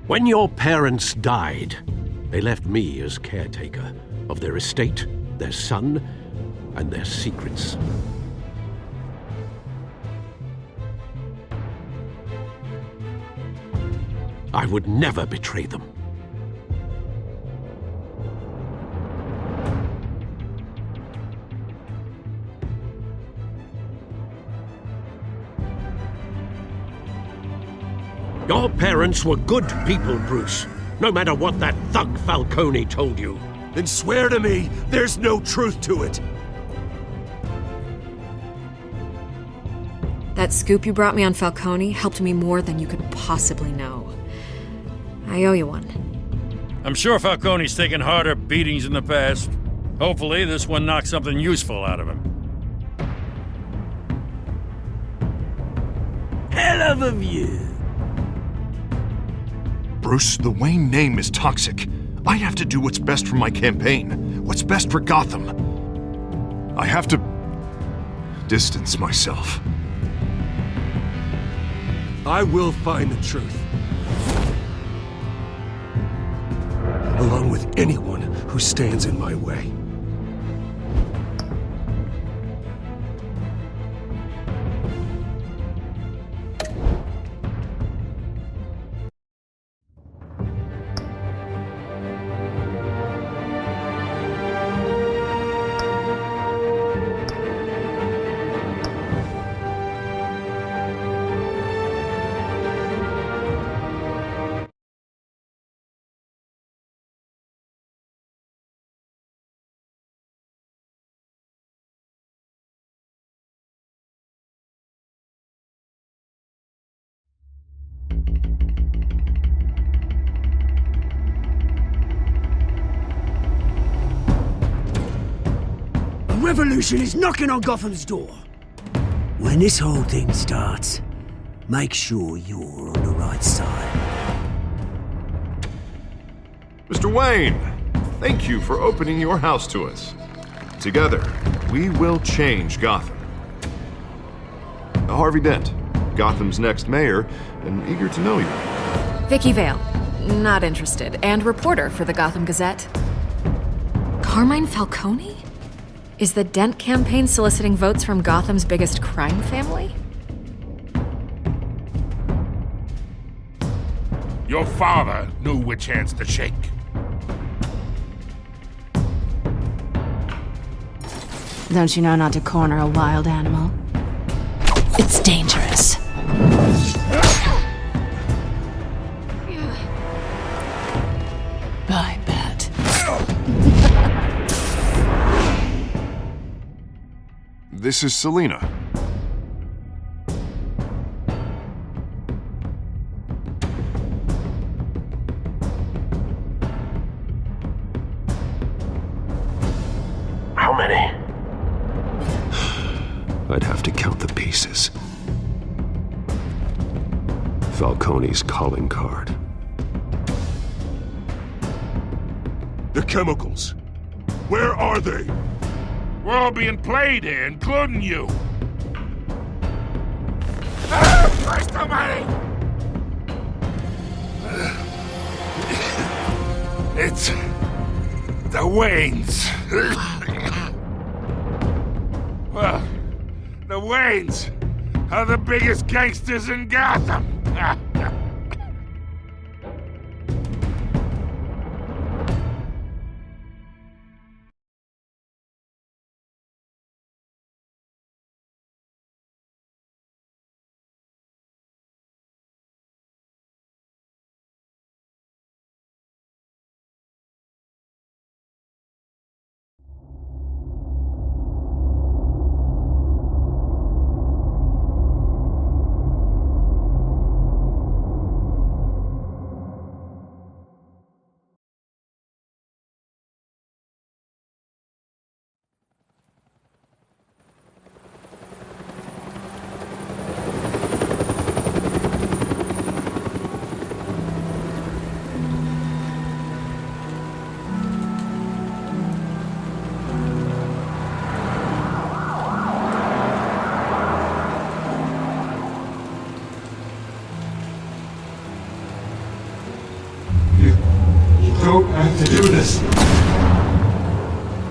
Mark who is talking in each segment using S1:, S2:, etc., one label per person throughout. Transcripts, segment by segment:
S1: When your parents died, they left me as caretaker of their estate, their son, and their secrets. I would never betray them. Your parents were good people, Bruce. No matter what that thug Falcone told you.
S2: Then swear to me there's no truth to it.
S3: That scoop you brought me on Falcone helped me more than you could possibly know. I owe you one.
S4: I'm sure Falcone's taken harder beatings in the past. Hopefully, this one knocks something useful out of him.
S2: Hell of a view.
S5: Bruce, the Wayne name is toxic. I have to do what's best for my campaign, what's best for Gotham. I have to distance myself.
S2: I will find the truth. Along with anyone who stands in my way.
S6: Revolution is knocking on Gotham's door. When this whole thing starts, make sure you're on the right side.
S5: Mr. Wayne, thank you for opening your house to us. Together, we will change Gotham. Harvey Dent, Gotham's next mayor, and eager to know you.
S3: Vicky Vale, not interested, and reporter for the Gotham Gazette. Carmine Falcone? Is the Dent campaign soliciting votes from Gotham's biggest crime family?
S7: Your father knew which hands to shake.
S8: Don't you know not to corner a wild animal? It's dangerous. I bet.
S5: This is Selina.
S1: How many?
S9: I'd have to count the pieces. Falcone's calling card.
S2: The chemicals. Where are they?
S7: We're all being played here, including you. Christ almighty! It's the Waynes. Well, the Waynes are the biggest gangsters in Gotham.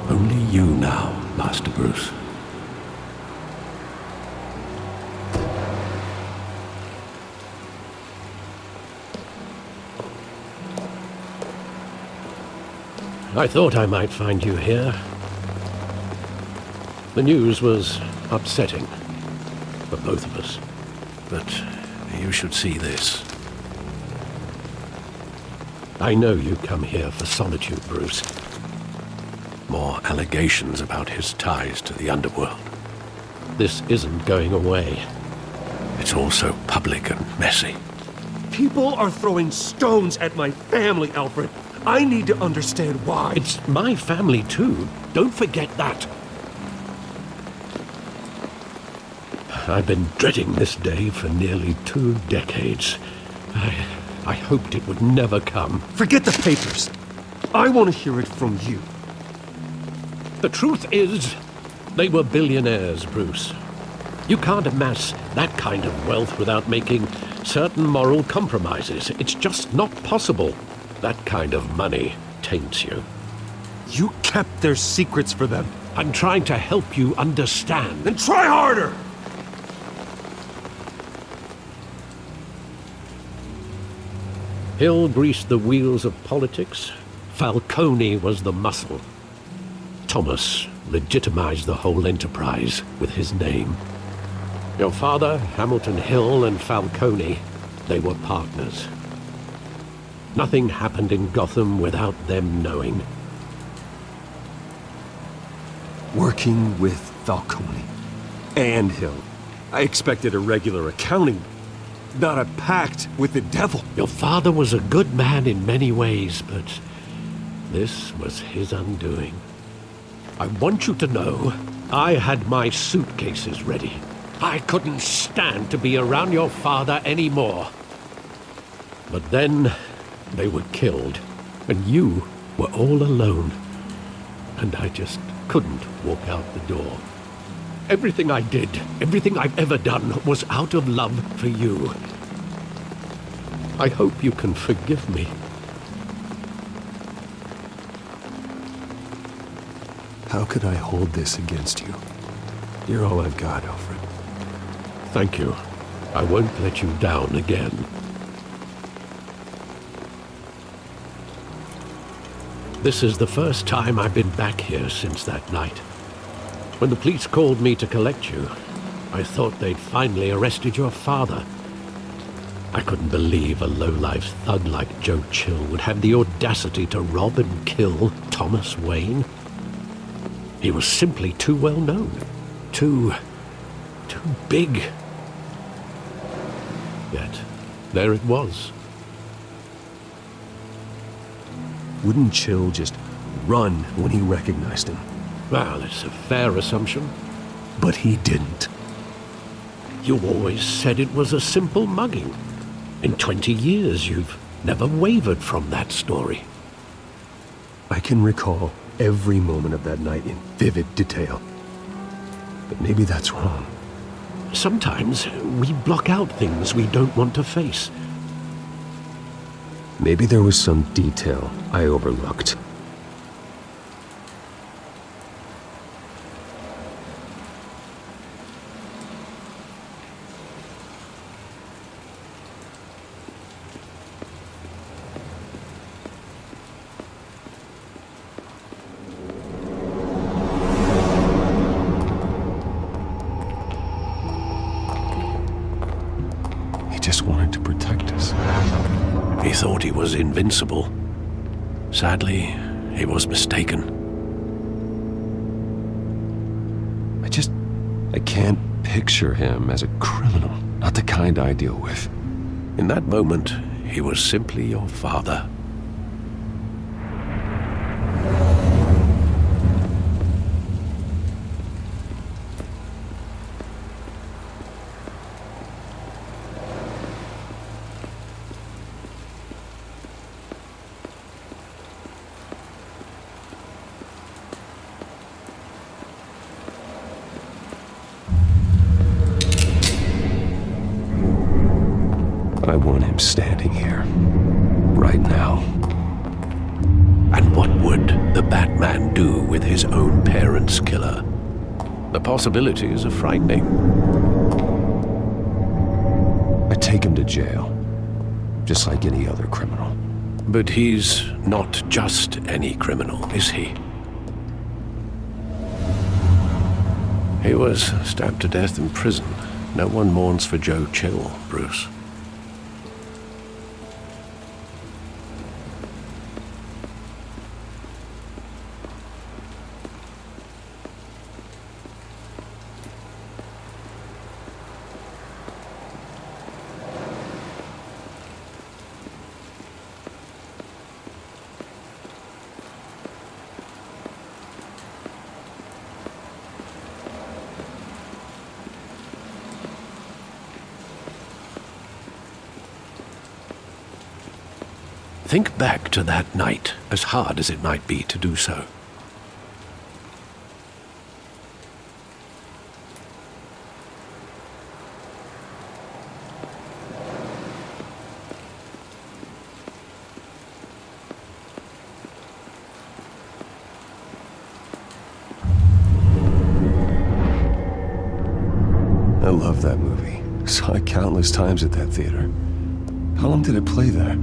S1: Only you now, Master Bruce. I thought I might find you here. The news was upsetting for both of us, but you should see this. I know you come here for solitude, Bruce. More allegations about his ties to the underworld. This isn't going away. It's all so public and messy.
S2: People are throwing stones at my family, Alfred. I need to understand why.
S1: It's my family too. Don't forget that. I've been dreading this day for nearly 2 decades. I hoped it would never come.
S2: Forget the papers. I want to hear it from you.
S1: The truth is, they were billionaires, Bruce. You can't amass that kind of wealth without making certain moral compromises. It's just not possible. That kind of money taints you.
S2: You kept their secrets for them.
S1: I'm trying to help you understand.
S2: Then try harder!
S1: Hill greased the wheels of politics. Falcone was the muscle. Thomas legitimized the whole enterprise with his name. Your father, Hamilton Hill, and Falcone, they were partners. Nothing happened in Gotham without them knowing.
S2: Working with Falcone and Hill. I expected a regular accounting, not a pact with the devil.
S1: Your father was a good man in many ways, but this was his undoing. I want you to know, I had my suitcases ready. I couldn't stand to be around your father anymore. But then, they were killed, and you were all alone. And I just couldn't walk out the door. Everything I did, everything I've ever done, was out of love for you. I hope you can forgive me.
S2: How could I hold this against you? You're all I've got, Alfred.
S1: Thank you. I won't let you down again. This is the first time I've been back here since that night. When the police called me to collect you, I thought they'd finally arrested your father. I couldn't believe a low-life thug like Joe Chill would have the audacity to rob and kill Thomas Wayne. He was simply too well known. Too big. Yet, there it was.
S2: Wouldn't Chill just run when he recognized him?
S1: Well, it's a fair assumption.
S2: But he didn't.
S1: You always said it was a simple mugging. In 20 years, you've never wavered from that story.
S2: I can recall every moment of that night in vivid detail. But maybe that's wrong.
S1: Sometimes we block out things we don't want to face.
S2: Maybe there was some detail I overlooked. He just wanted to protect us.
S1: He thought he was invincible. Sadly, he was mistaken.
S9: I can't picture him as a criminal. Not the kind I deal with.
S1: In that moment, he was simply your father.
S9: I want him standing here. Right now.
S1: And what would the Batman do with his own parents' killer? The possibilities are frightening.
S9: I take him to jail, just like any other criminal.
S1: But he's not just any criminal, is he? He was stabbed to death in prison. No one mourns for Joe Chill, Bruce. Think back to that night, as hard as it might be to do so.
S9: I love that movie. Saw it countless times at that theater. How long did it play there?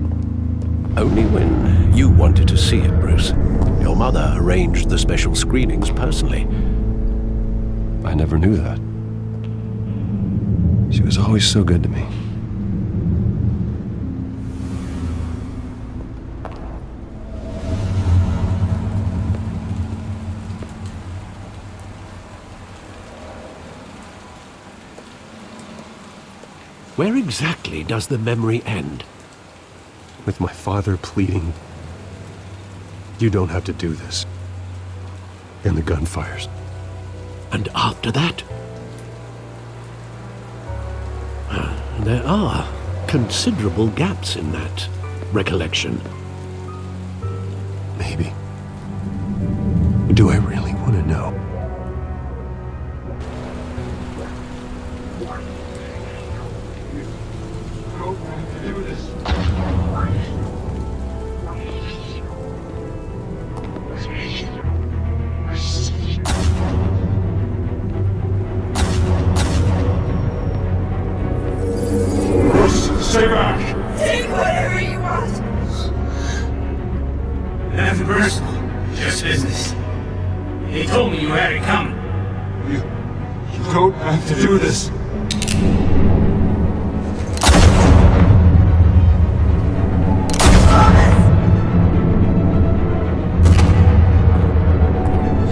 S1: Only when you wanted to see it, Bruce. Your mother arranged the special screenings personally.
S9: I never knew that. She was always so good to me.
S1: Where exactly does the memory end?
S2: With my father pleading, "You don't have to do this." And the gun fires.
S1: And after that? There are considerable gaps in that recollection.
S2: Maybe. Do I really want to know?
S7: Stay back!
S10: Take whatever you want!
S6: Nothing personal, just business. He told me you had it coming.
S7: You don't have to do this.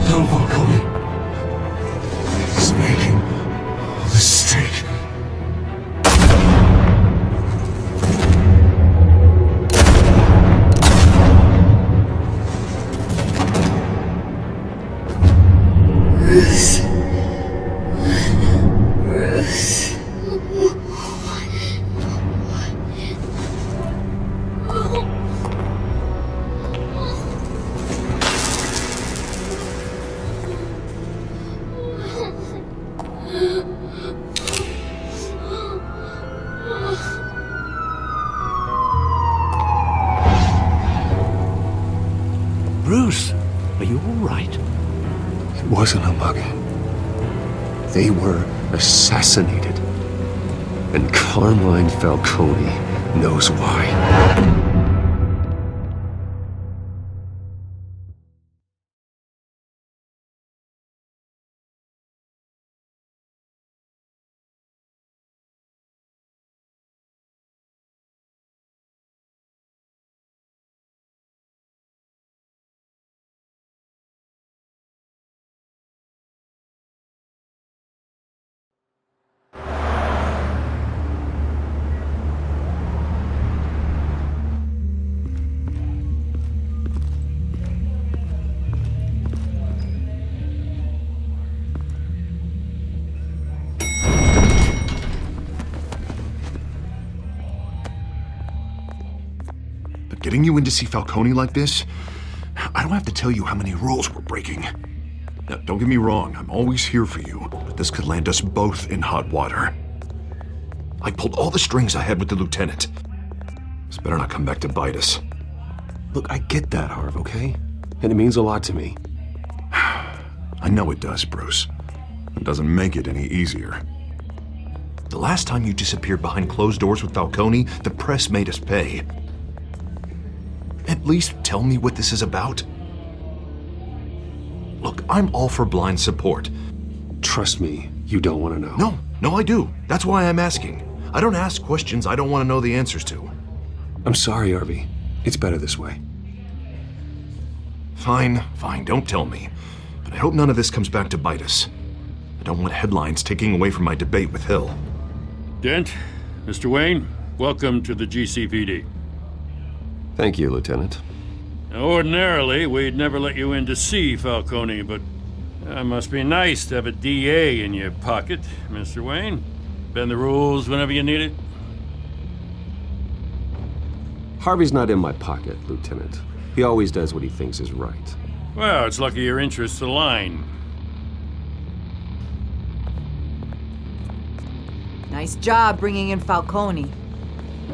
S2: Don't walk on me. He's making a mistake.
S1: Bruce, are you all right?
S2: It wasn't a mugging. They were assassinated. And Carmine Falcone knows why.
S5: Getting you in to see Falcone like this, I don't have to tell you how many rules we're breaking. Now, don't get me wrong, I'm always here for you, but this could land us both in hot water. I pulled all the strings I had with the lieutenant. This better not come back to bite us.
S9: Look, I get that, Harv, okay? And it means a lot to me.
S5: I know it does, Bruce. It doesn't make it any easier. The last time you disappeared behind closed doors with Falcone, the press made us pay. At least tell me what this is about. Look, I'm all for blind support.
S9: Trust me, you don't want to know.
S5: No, I do. That's why I'm asking. I don't ask questions I don't want to know the answers to.
S9: I'm sorry, Harvey. It's better this way.
S5: Fine, don't tell me. But I hope none of this comes back to bite us. I don't want headlines taking away from my debate with Hill.
S4: Dent, Mr. Wayne, welcome to the GCPD.
S9: Thank you, Lieutenant.
S4: Now, ordinarily, we'd never let you in to see Falcone, but it must be nice to have a DA in your pocket, Mr. Wayne. Bend the rules whenever you need it.
S9: Harvey's not in my pocket, Lieutenant. He always does what he thinks is right.
S4: Well, it's lucky your interests align.
S10: Nice job bringing in Falcone.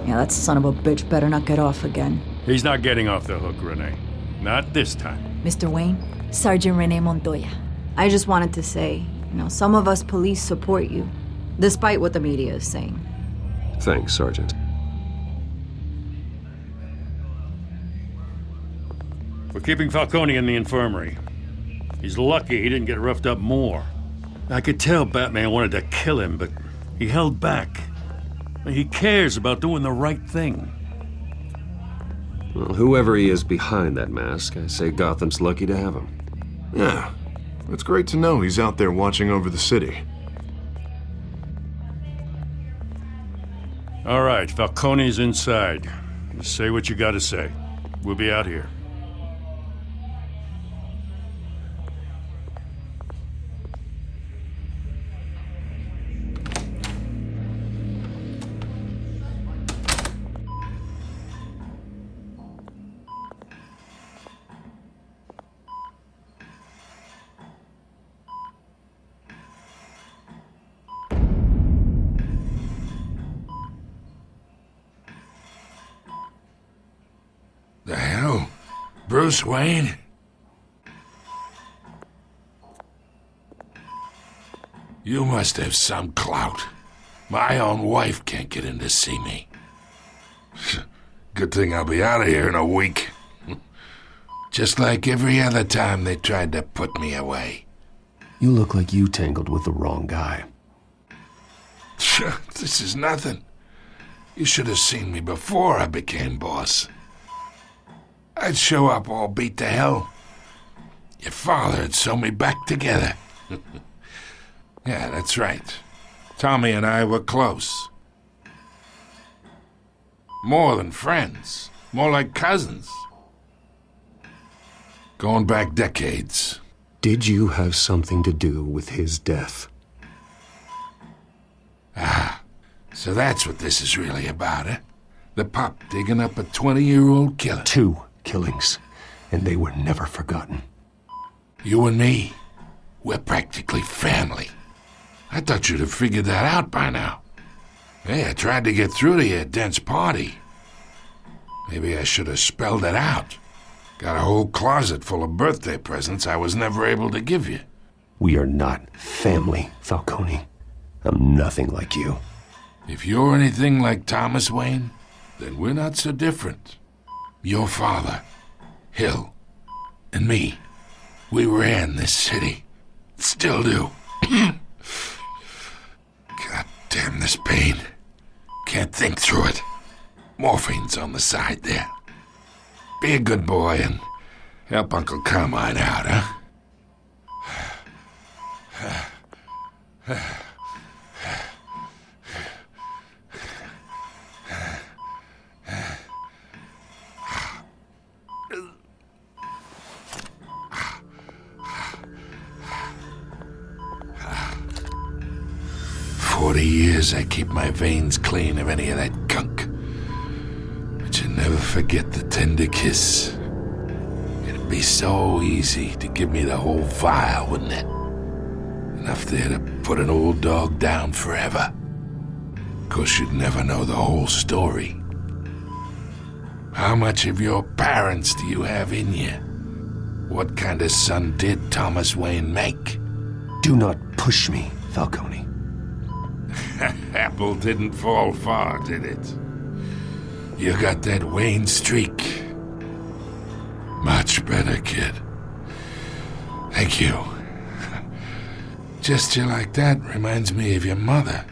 S10: Yeah, that son of a bitch better not get off again.
S4: He's not getting off the hook, Renee. Not this time.
S10: Mr. Wayne, Sergeant Renee Montoya. I just wanted to say, some of us police support you, despite what the media is saying.
S9: Thanks, Sergeant.
S4: We're keeping Falcone in the infirmary. He's lucky he didn't get roughed up more. I could tell Batman wanted to kill him, but he held back. He cares about doing the right thing.
S9: Well, whoever he is behind that mask, I say Gotham's lucky to have him.
S5: Yeah, it's great to know he's out there watching over the city.
S4: All right, Falcone's inside. Just say what you gotta say. We'll be out here.
S7: The hell? Bruce Wayne? You must have some clout. My own wife can't get in to see me. Good thing I'll be out of here in a week. Just like every other time they tried to put me away.
S9: You look like you tangled with the wrong guy.
S7: This is nothing. You should have seen me before I became boss. I'd show up all beat to hell. Your father'd sew me back together. Yeah, that's right. Tommy and I were close. More than friends. More like cousins. Going back decades.
S9: Did you have something to do with his death?
S7: Ah, so that's what this is really about, eh? The pup digging up a 20-year-old killer.
S9: 2 killings, and they were never forgotten.
S7: You and me, we're practically family. I thought you'd have figured that out by now. Hey, I tried to get through to you at Dent's party. Maybe I should have spelled it out. Got a whole closet full of birthday presents I was never able to give you.
S9: We are not family, Falcone. I'm nothing like you.
S7: If you're anything like Thomas Wayne, then we're not so different. Your father, Hill, and me, we ran this city. Still do. God damn this pain. Can't think through it. Morphine's on the side there. Be a good boy and help Uncle Carmine out, huh? 40 years I keep my veins clean of any of that gunk. But you never forget the tender kiss. It'd be so easy to give me the whole vial, wouldn't it? Enough there to put an old dog down forever. Of course, you'd never know the whole story. How much of your parents do you have in you? What kind of son did Thomas Wayne make?
S9: Do not push me, Falcone.
S7: Apple didn't fall far, did it? You got that Wayne streak. Much better, kid. Thank you. Gesture like that reminds me of your mother.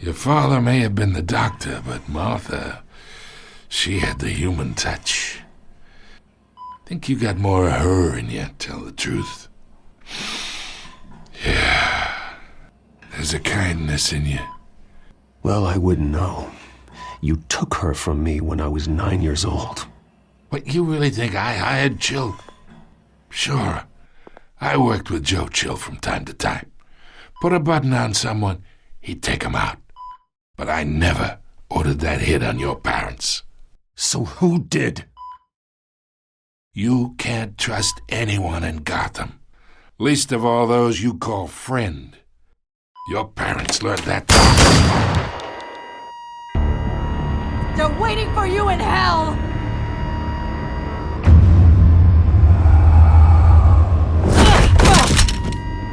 S7: Your father may have been the doctor, but Martha, she had the human touch. Think you got more of her in you, tell the truth. Yeah. There's a kindness in you.
S9: Well, I wouldn't know. You took her from me when I was 9 years old.
S7: What, you really think I hired Chill? Sure. I worked with Joe Chill from time to time. Put a button on someone, he'd take him out. But I never ordered that hit on your parents.
S9: So who did?
S7: You can't trust anyone in Gotham. Least of all those you call friend. Your parents learned that.
S10: They're waiting for you in hell!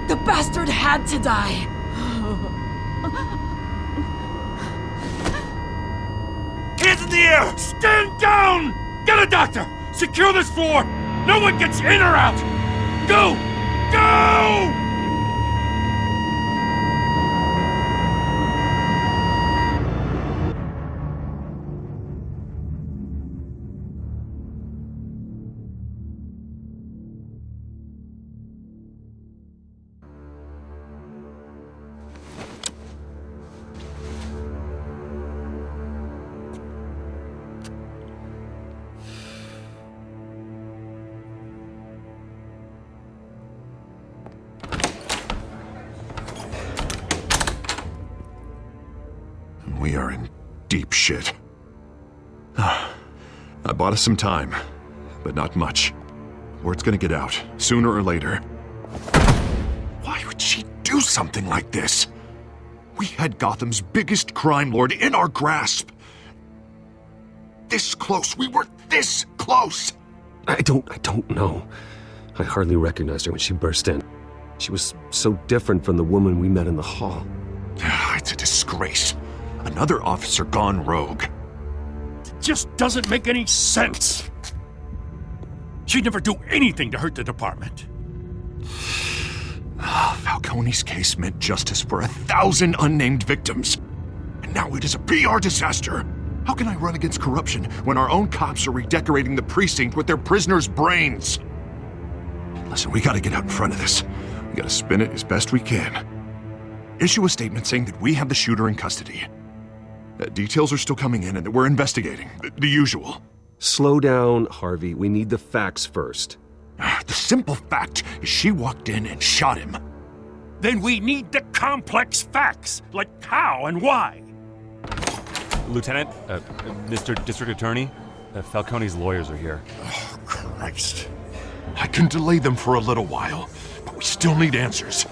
S10: The bastard had to die.
S4: Hands in the air! Stand down! Get a doctor! Secure this floor! No one gets in or out! Go! Go!
S5: We are in deep shit. I bought us some time, but not much. Word's gonna get out, sooner or later. Why would she do something like this? We had Gotham's biggest crime lord in our grasp. This close, we were this close!
S9: I don't know. I hardly recognized her when she burst in. She was so different from the woman we met in the hall.
S5: It's a disgrace. Another officer gone rogue.
S4: It just doesn't make any sense. She'd never do anything to hurt the department.
S5: Falcone's case meant justice for 1,000 unnamed victims. And now it is a PR disaster. How can I run against corruption when our own cops are redecorating the precinct with their prisoners' brains? Listen, we gotta get out in front of this. We gotta spin it as best we can. Issue a statement saying that we have the shooter in custody. Details are still coming in and that we're investigating. The usual.
S9: Slow down, Harvey. We need the facts first.
S5: The simple fact is she walked in and shot him.
S4: Then we need the complex facts, like how and why.
S11: Lieutenant, Mr. District Attorney, Falcone's lawyers are here.
S5: Oh, Christ. I can delay them for a little while, but we still need answers.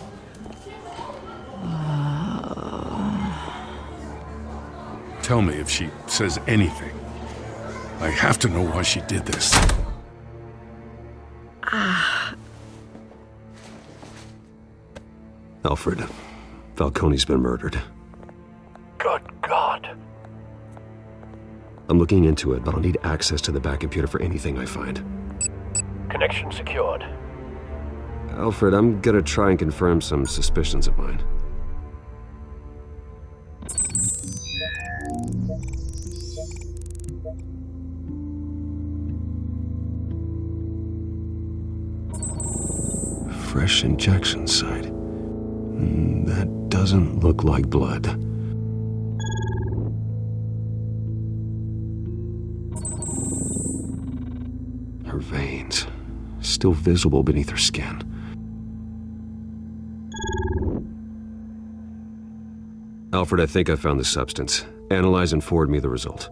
S4: Tell me if she says anything. I have to know why she did this.
S9: Alfred, Falcone's been murdered.
S1: Good God.
S9: I'm looking into it, but I'll need access to the back computer for anything I find.
S1: Connection secured.
S9: Alfred, I'm gonna try and confirm some suspicions of mine. Fresh injection site. That doesn't look like blood. Her veins, still visible beneath her skin. Alfred, I think I found the substance. Analyze and forward me the result.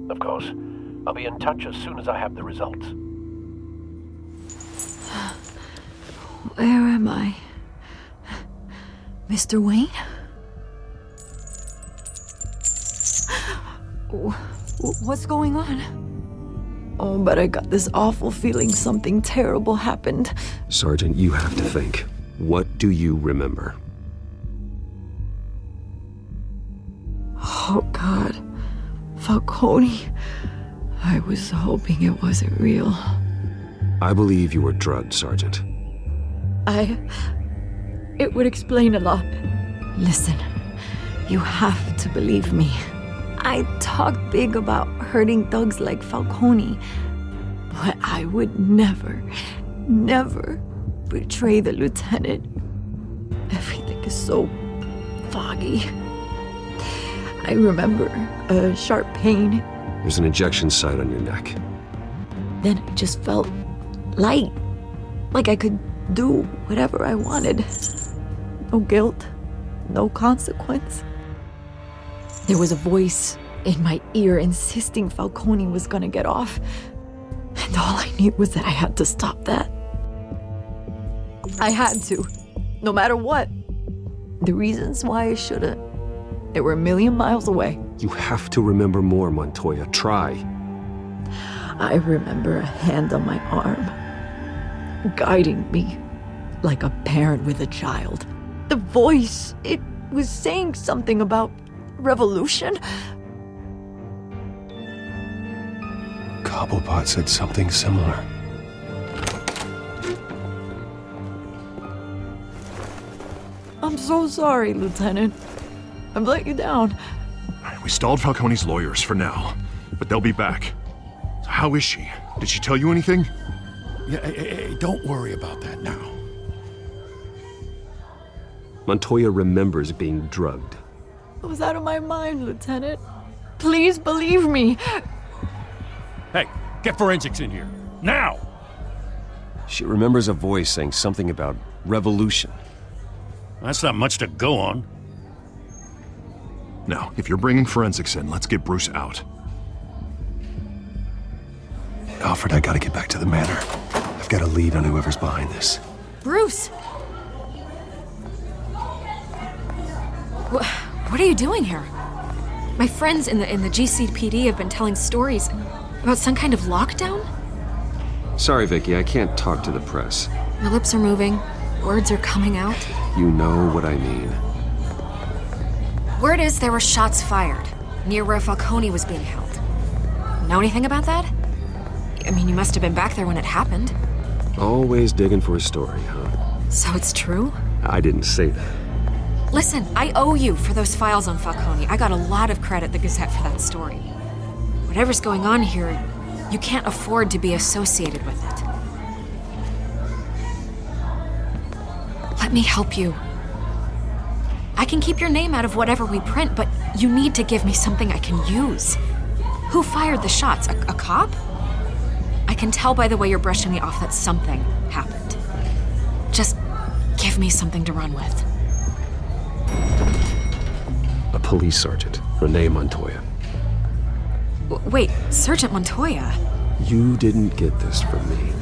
S1: Of course. I'll be in touch as soon as I have the results.
S10: Where am I? Mr. Wayne? What's going on? Oh, but I got this awful feeling something terrible happened.
S9: Sergeant, you have to think. What do you remember?
S10: Oh, God. Falcone. I was hoping it wasn't real.
S9: I believe you were drugged, Sergeant.
S10: It would explain a lot. Listen, you have to believe me. I talk big about hurting thugs like Falcone, but I would never betray the lieutenant. Everything is so foggy. I remember a sharp pain.
S9: There's an injection site on your neck.
S10: Then it just felt light, like I could do whatever I wanted. No guilt, no consequence. There was a voice in my ear insisting Falcone was gonna get off. And all I knew was that I had to stop that. I had to, no matter what. The reasons why I shouldn't, they were a million miles away.
S9: You have to remember more, Montoya. Try.
S10: I remember a hand on my arm, guiding me like a parent with a child. The voice, it was saying something about revolution.
S2: Cobblepot said something similar.
S10: I'm so sorry, Lieutenant. I've let you down.
S5: We stalled Falcone's lawyers for now, but they'll be back. So how is she? Did she tell you anything?
S4: Yeah, hey, don't worry about that now.
S9: Montoya remembers being drugged.
S10: I was out of my mind, Lieutenant. Please believe me.
S4: Hey, get forensics in here. Now!
S9: She remembers a voice saying something about revolution.
S4: That's not much to go on.
S5: Now, if you're bringing forensics in, let's get Bruce out.
S2: Alfred, I gotta get back to the manor. I've got a lead on whoever's behind this.
S3: Bruce! What are you doing here? My friends in the GCPD have been telling stories about some kind of lockdown?
S9: Sorry, Vicky, I can't talk to the press.
S3: My lips are moving. Words are coming out.
S9: You know what I mean.
S3: Word is there were shots fired near where Falcone was being held. Know anything about that? I mean, you must have been back there when it happened.
S9: Always digging for a story, huh?
S3: So it's true?
S9: I didn't say that.
S3: Listen, I owe you for those files on Falcone. I got a lot of credit at the Gazette for that story. Whatever's going on here, you can't afford to be associated with it. Let me help you. I can keep your name out of whatever we print, but you need to give me something I can use. Who fired the shots? A cop? I can tell by the way you're brushing me off that something happened. Just give me something to run with.
S9: A police sergeant, Renee Montoya.
S3: Wait, Sergeant Montoya?
S9: You didn't get this from me.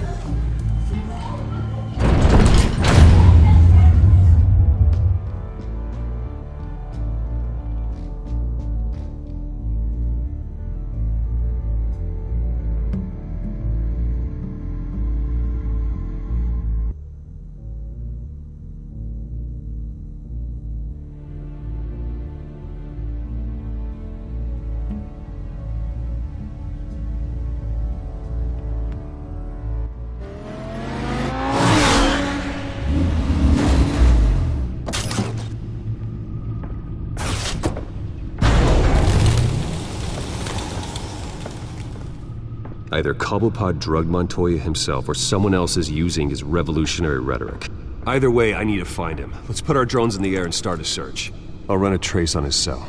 S9: Either Cobblepot drugged Montoya himself or someone else is using his revolutionary rhetoric. Either way, I need to find him. Let's put our drones in the air and start a search. I'll run a trace on his cell.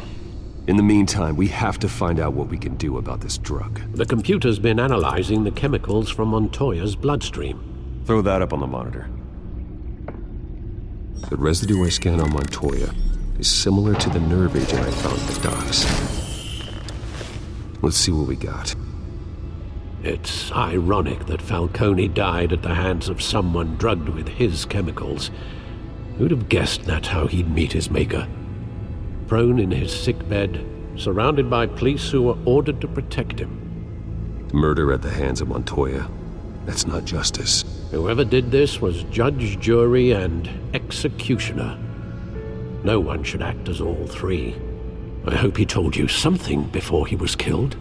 S9: In the meantime, we have to find out what we can do about this drug.
S1: The computer's been analyzing the chemicals from Montoya's bloodstream.
S9: Throw that up on the monitor. The residue I scanned on Montoya is similar to the nerve agent I found at the docks. Let's see what we got.
S1: It's ironic that Falcone died at the hands of someone drugged with his chemicals. Who'd have guessed that's how he'd meet his maker? Prone in his sickbed, surrounded by police who were ordered to protect him.
S9: Murder at the hands of Montoya. That's not justice.
S1: Whoever did this was judge, jury, and executioner. No one should act as all three. I hope he told you something before he was killed.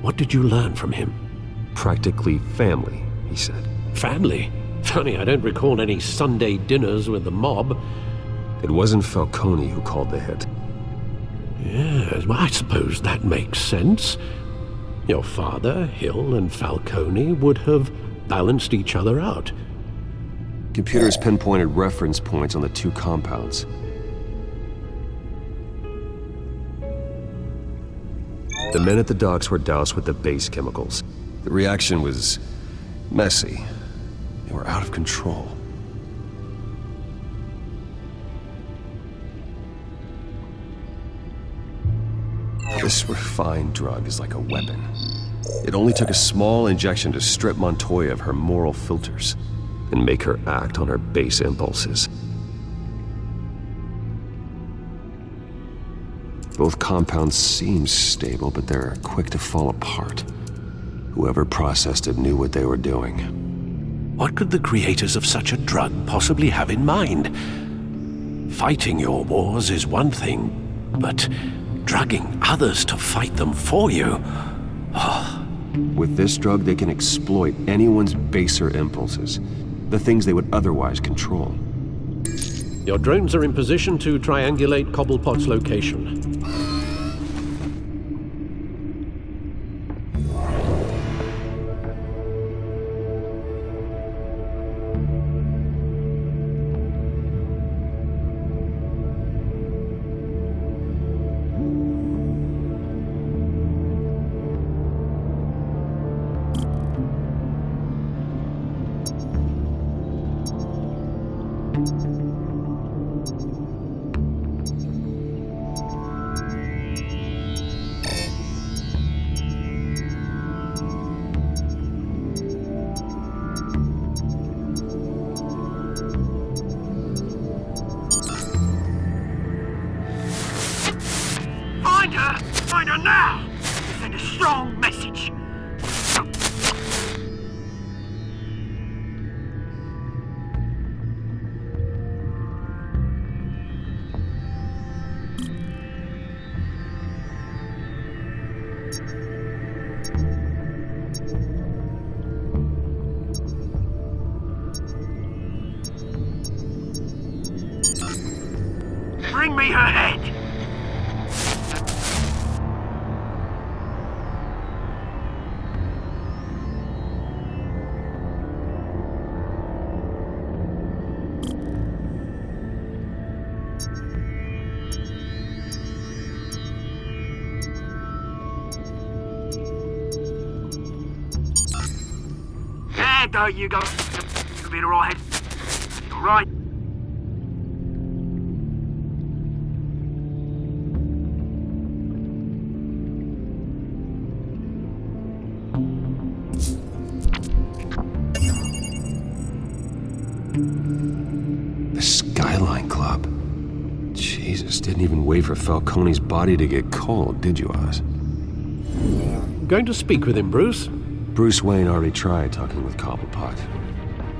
S1: What did you learn from him?
S9: Practically family, he said.
S1: Family? Funny, I don't recall any Sunday dinners with the mob.
S9: It wasn't Falcone who called the hit.
S1: Yes, well, I suppose that makes sense. Your father, Hill, and Falcone would have balanced each other out.
S9: Computers pinpointed reference points on the two compounds. The men at the docks were doused with the base chemicals. The reaction was messy. They were out of control. This refined drug is like a weapon. It only took a small injection to strip Montoya of her moral filters and make her act on her base impulses. Both compounds seem stable, but they're quick to fall apart. Whoever processed it knew what they were doing.
S1: What could the creators of such a drug possibly have in mind? Fighting your wars is one thing, but drugging others to fight them for you? Oh.
S9: With this drug, they can exploit anyone's baser impulses, the things they would otherwise control.
S1: Your drones are in position to triangulate Cobblepot's location.
S6: Find her now! Send a strong message! Bring me her head! There you go. You'll be alright. Alright.
S9: The Skyline Club. Jesus, didn't even wait for Falcone's body to get cold, did you, Oz?
S1: Going to speak with him, Bruce?
S9: Bruce Wayne already tried talking with Cobblepot.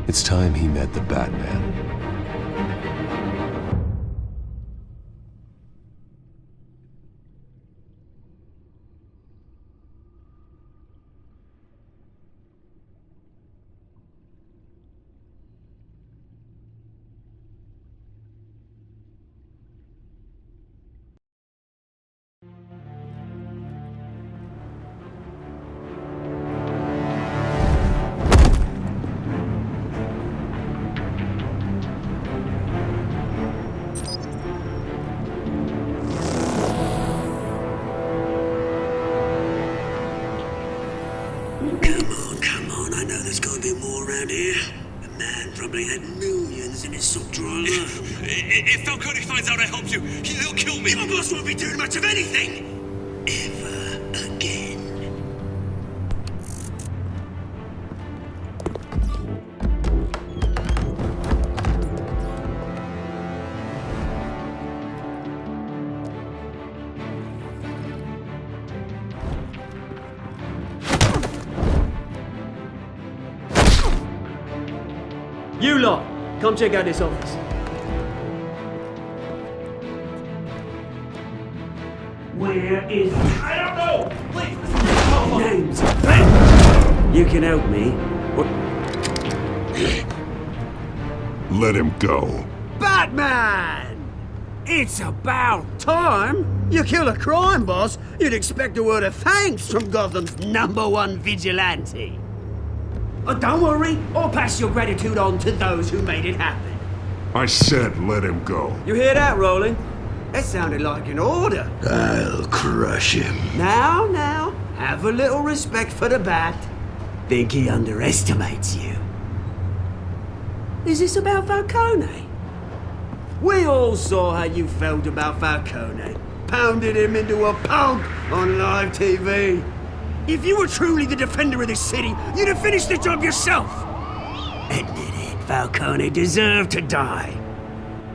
S9: It's time he met the Batman.
S6: Come on, I know there's gotta be more around here. The man probably had millions in his sock drawer alone.
S12: If Falcone finds out I helped you, he'll kill me.
S6: Your boss won't be doing much of anything! Ever again. You lot, come check out this office. Where is... I don't know! Please! Names! You can help me. What?
S7: Let him go.
S6: Batman! It's about time! You kill a crime boss, you'd expect a word of thanks from Gotham's #1 vigilante. Oh, don't worry, I'll pass your gratitude on to those who made it happen.
S7: I said let him go.
S6: You hear that, Roland? That sounded like an order.
S7: I'll crush him.
S6: Now, have a little respect for the Bat. Think he underestimates you. Is this about Falcone? We all saw how you felt about Falcone. Pounded him into a pulp on live TV. If you were truly the defender of this city, you'd have finished the job yourself. Admit it, Falcone deserved to die.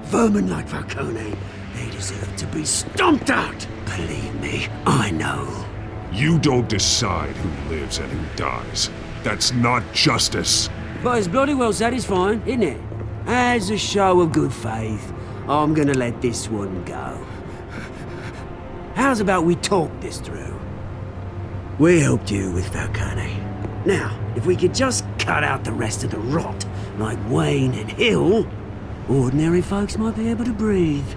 S6: Vermin like Falcone, they deserve to be stomped out. Believe me, I know.
S7: You don't decide who lives and who dies. That's not justice.
S6: But it's bloody well satisfying, isn't it? As a show of good faith, I'm gonna let this one go. How's about we talk this through? We helped you with Falcone. Now, if we could just cut out the rest of the rot, like Wayne and Hill, ordinary folks might be able to breathe.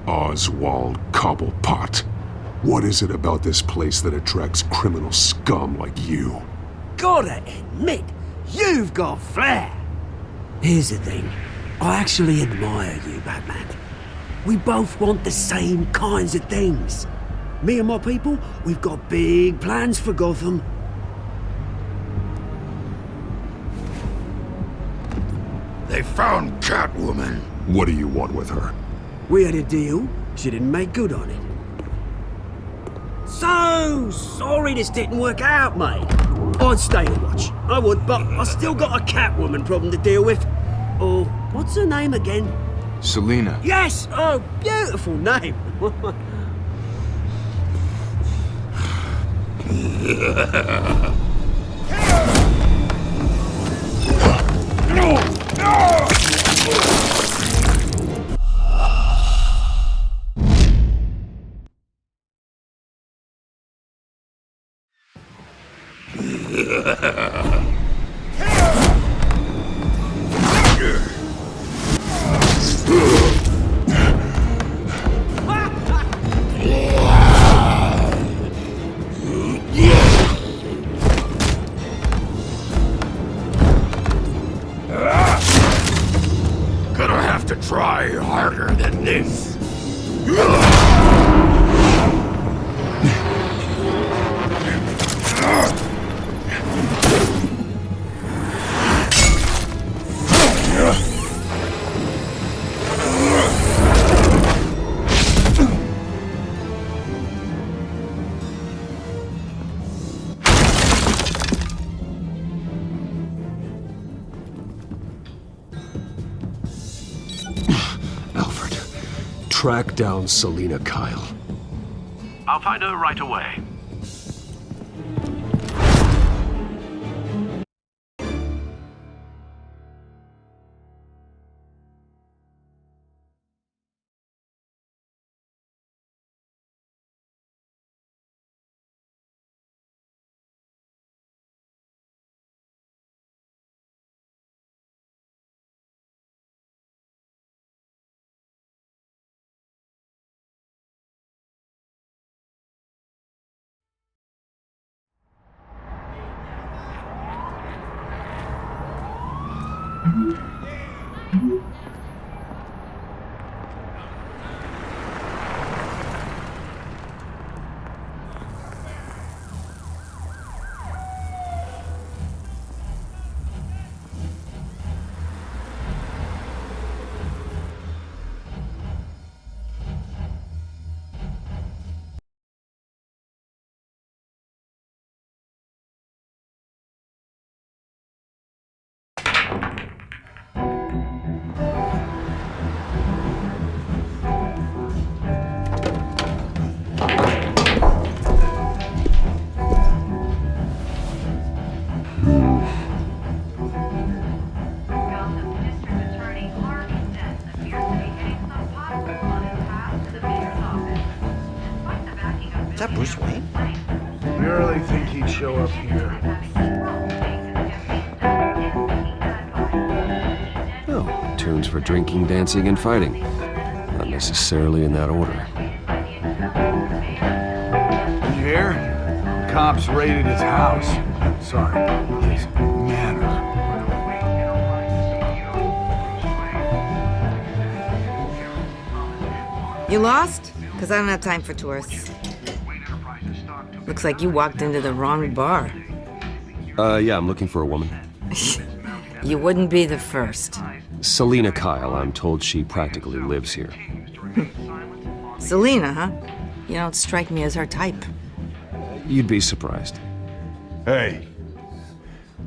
S7: Oswald Cobblepot. What is it about this place that attracts criminal scum like you?
S6: Gotta admit, you've got flair. Here's the thing. I actually admire you, Batman. We both want the same kinds of things. Me and my people, we've got big plans for Gotham.
S7: They found Catwoman. What do you want with her?
S6: We had a deal. She didn't make good on it. So sorry this didn't work out, mate. I'd stay and watch. I would, but I still got a Catwoman problem to deal with. Oh, what's her name again?
S13: Selina.
S6: Yes! Oh, beautiful name.
S7: Gonna have to try harder than this.
S2: Track down Selina Kyle.
S1: I'll find her right away.
S13: really think he'd show up here?
S9: Oh, tunes for drinking, dancing, and fighting. Not necessarily in that order.
S13: Did you hear? Cops raided his house. Sorry, his manor.
S14: You lost? Because I don't have time for tourists. Looks like you walked into the wrong bar.
S9: Yeah, I'm looking for a woman.
S14: You wouldn't be the first.
S9: Selena Kyle, I'm told she practically lives here.
S14: Selena, huh? You don't strike me as her type.
S9: You'd be surprised.
S15: Hey,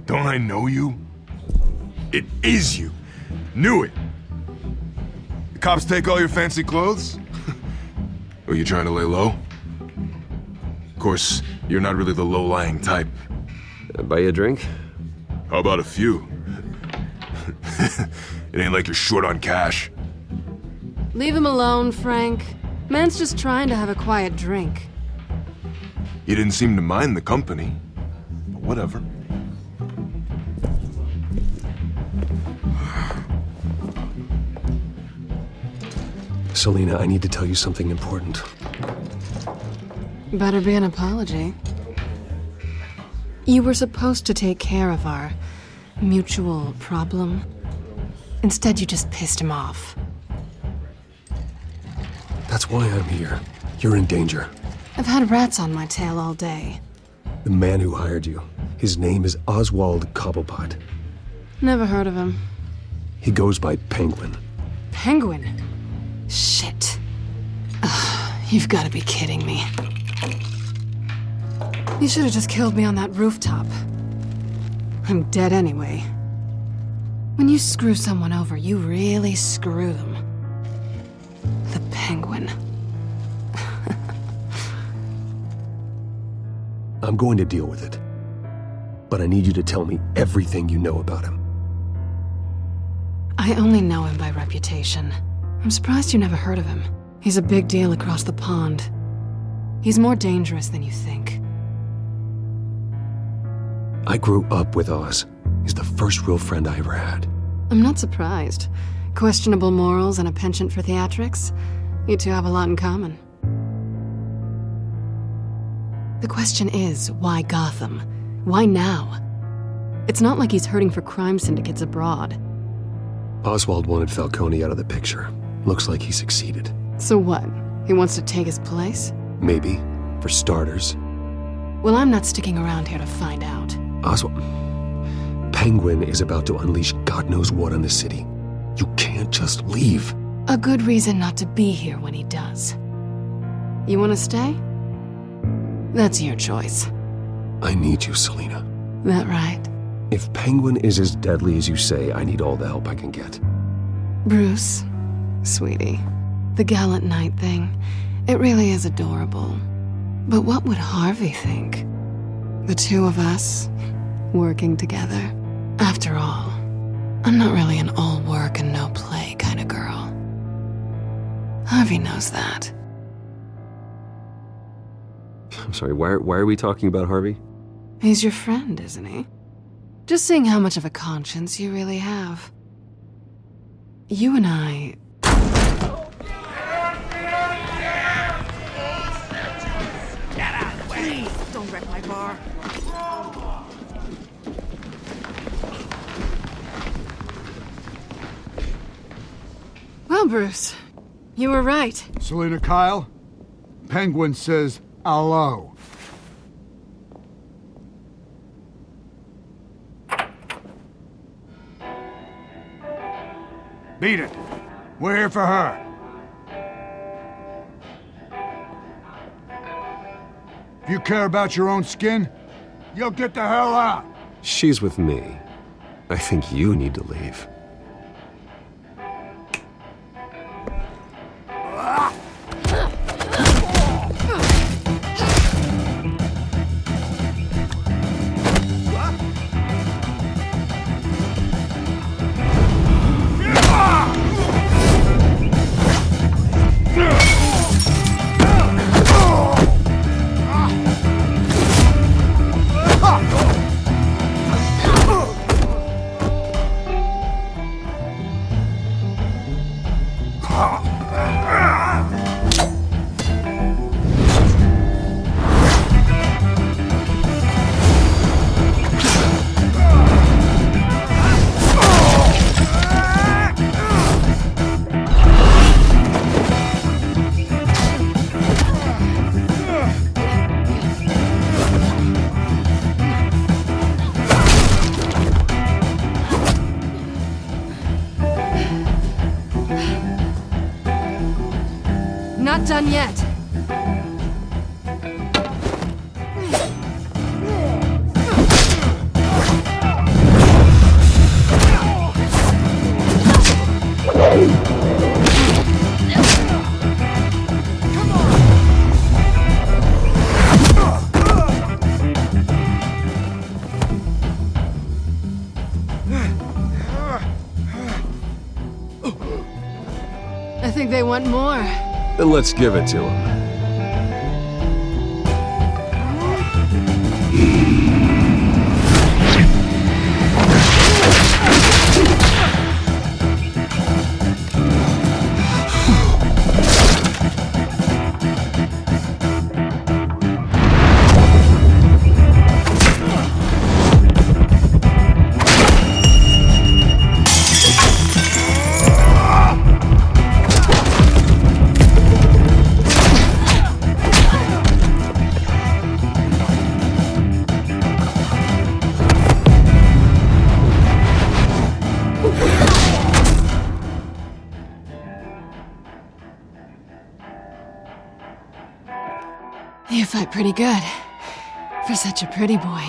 S15: don't I know you? It is you. Knew it. The cops take all your fancy clothes? Are you trying to lay low? Of course, you're not really the low-lying type.
S9: Buy you a drink?
S15: How about a few? It ain't like you're short on cash.
S8: Leave him alone, Frank. Man's just trying to have a quiet drink.
S15: You didn't seem to mind the company. But whatever.
S9: Selena, I need to tell you something important.
S8: Better be an apology. You were supposed to take care of our mutual problem. Instead, you just pissed him off.
S9: That's why I'm here. You're in danger.
S8: I've had rats on my tail all day.
S9: The man who hired you, his name is Oswald Cobblepot.
S8: Never heard of him.
S9: He goes by Penguin.
S8: Penguin? Shit. Ugh, you've got to be kidding me. You should have just killed me on that rooftop. I'm dead anyway. When you screw someone over, you really screw them. The Penguin.
S9: I'm going to deal with it. But I need you to tell me everything you know about him.
S8: I only know him by reputation. I'm surprised you never heard of him. He's a big deal across the pond. He's more dangerous than you think.
S9: I grew up with Oz. He's the first real friend I ever had.
S8: I'm not surprised. Questionable morals and a penchant for theatrics. You two have a lot in common. The question is, why Gotham? Why now? It's not like he's hurting for crime syndicates abroad.
S9: Oswald wanted Falcone out of the picture. Looks like he succeeded.
S8: So what? He wants to take his place?
S9: Maybe, for starters.
S8: Well, I'm not sticking around here to find out.
S9: Oswald... Penguin is about to unleash God knows what on the city. You can't just leave.
S8: A good reason not to be here when he does. You want to stay? That's your choice.
S9: I need you, Selena.
S8: That right?
S9: If Penguin is as deadly as you say, I need all the help I can get.
S8: Bruce, sweetie, the gallant knight thing, it really is adorable. But what would Harvey think? The two of us, working together. After all, I'm not really an all work and no play kind of girl. Harvey knows that.
S9: I'm sorry, why are we talking about Harvey?
S8: He's your friend, isn't he? Just seeing how much of a conscience you really have. You and I...
S14: Get out of the way! Please, don't wreck my bar.
S8: Well, Bruce, you were right.
S13: Selena Kyle, Penguin says hello. Beat it. We're here for her. If you care about your own skin, you'll get the hell out.
S9: She's with me. I think you need to leave.
S8: done yet. I think they want more.
S9: Then let's give it to them.
S8: You fight pretty good. For such a pretty boy.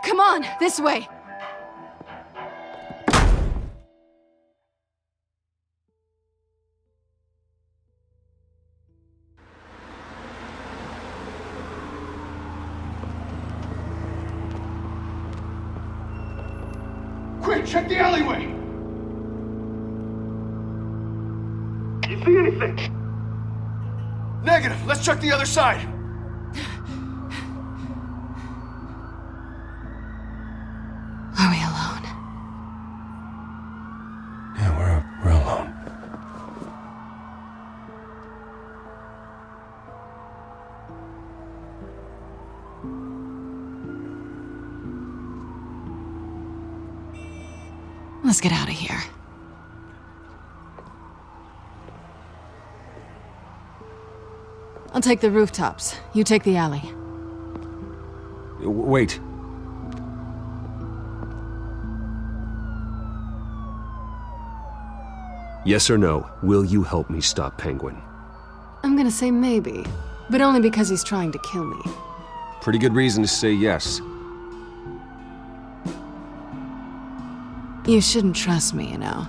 S8: Come on, this way!
S13: Quick, check the alleyway!
S12: You see anything?
S13: Negative. Let's check the other side.
S8: Are we alone?
S9: Yeah, we're alone.
S8: Let's get out of here. I'll take the rooftops. You take the alley.
S9: Wait. Yes or no, will you help me stop Penguin?
S8: I'm gonna say maybe, but only because he's trying to kill me.
S9: Pretty good reason to say yes.
S8: You shouldn't trust me, you know.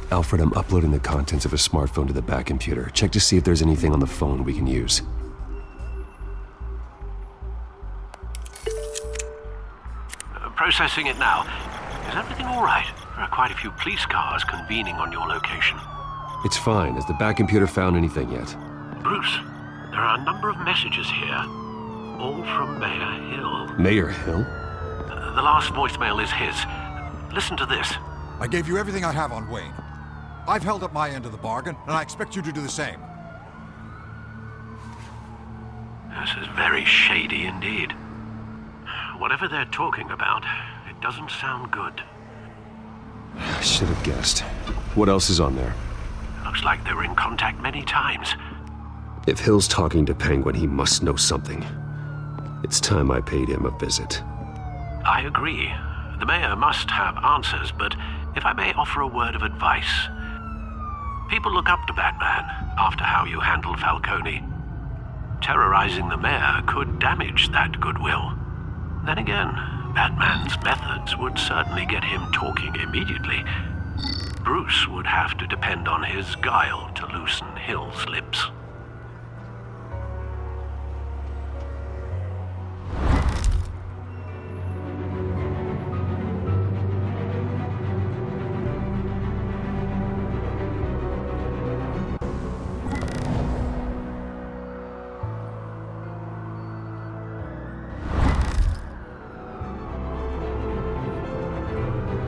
S9: Alfred, I'm uploading the contents of a smartphone to the back computer. Check to see if there's anything on the phone we can use.
S1: Processing it now. Is everything all right? There are quite a few police cars convening on your location.
S9: It's fine. Has the back computer found anything yet?
S1: Bruce, there are a number of messages here, all from Mayor Hill.
S9: Mayor Hill?
S1: The last voicemail is his. Listen to this.
S16: I gave you everything I have on Wayne. I've held up my end of the bargain, and I expect you to do the same.
S1: This is very shady indeed. Whatever they're talking about, it doesn't sound good.
S9: I should have guessed. What else is on there?
S1: Looks like they were in contact many times.
S9: If Hill's talking to Penguin, he must know something. It's time I paid him a visit.
S1: I agree. The mayor must have answers, but if I may offer a word of advice. People look up to Batman after how you handled Falcone. Terrorizing the mayor could damage that goodwill. Then again, Batman's methods would certainly get him talking immediately. Bruce would have to depend on his guile to loosen Hill's lips.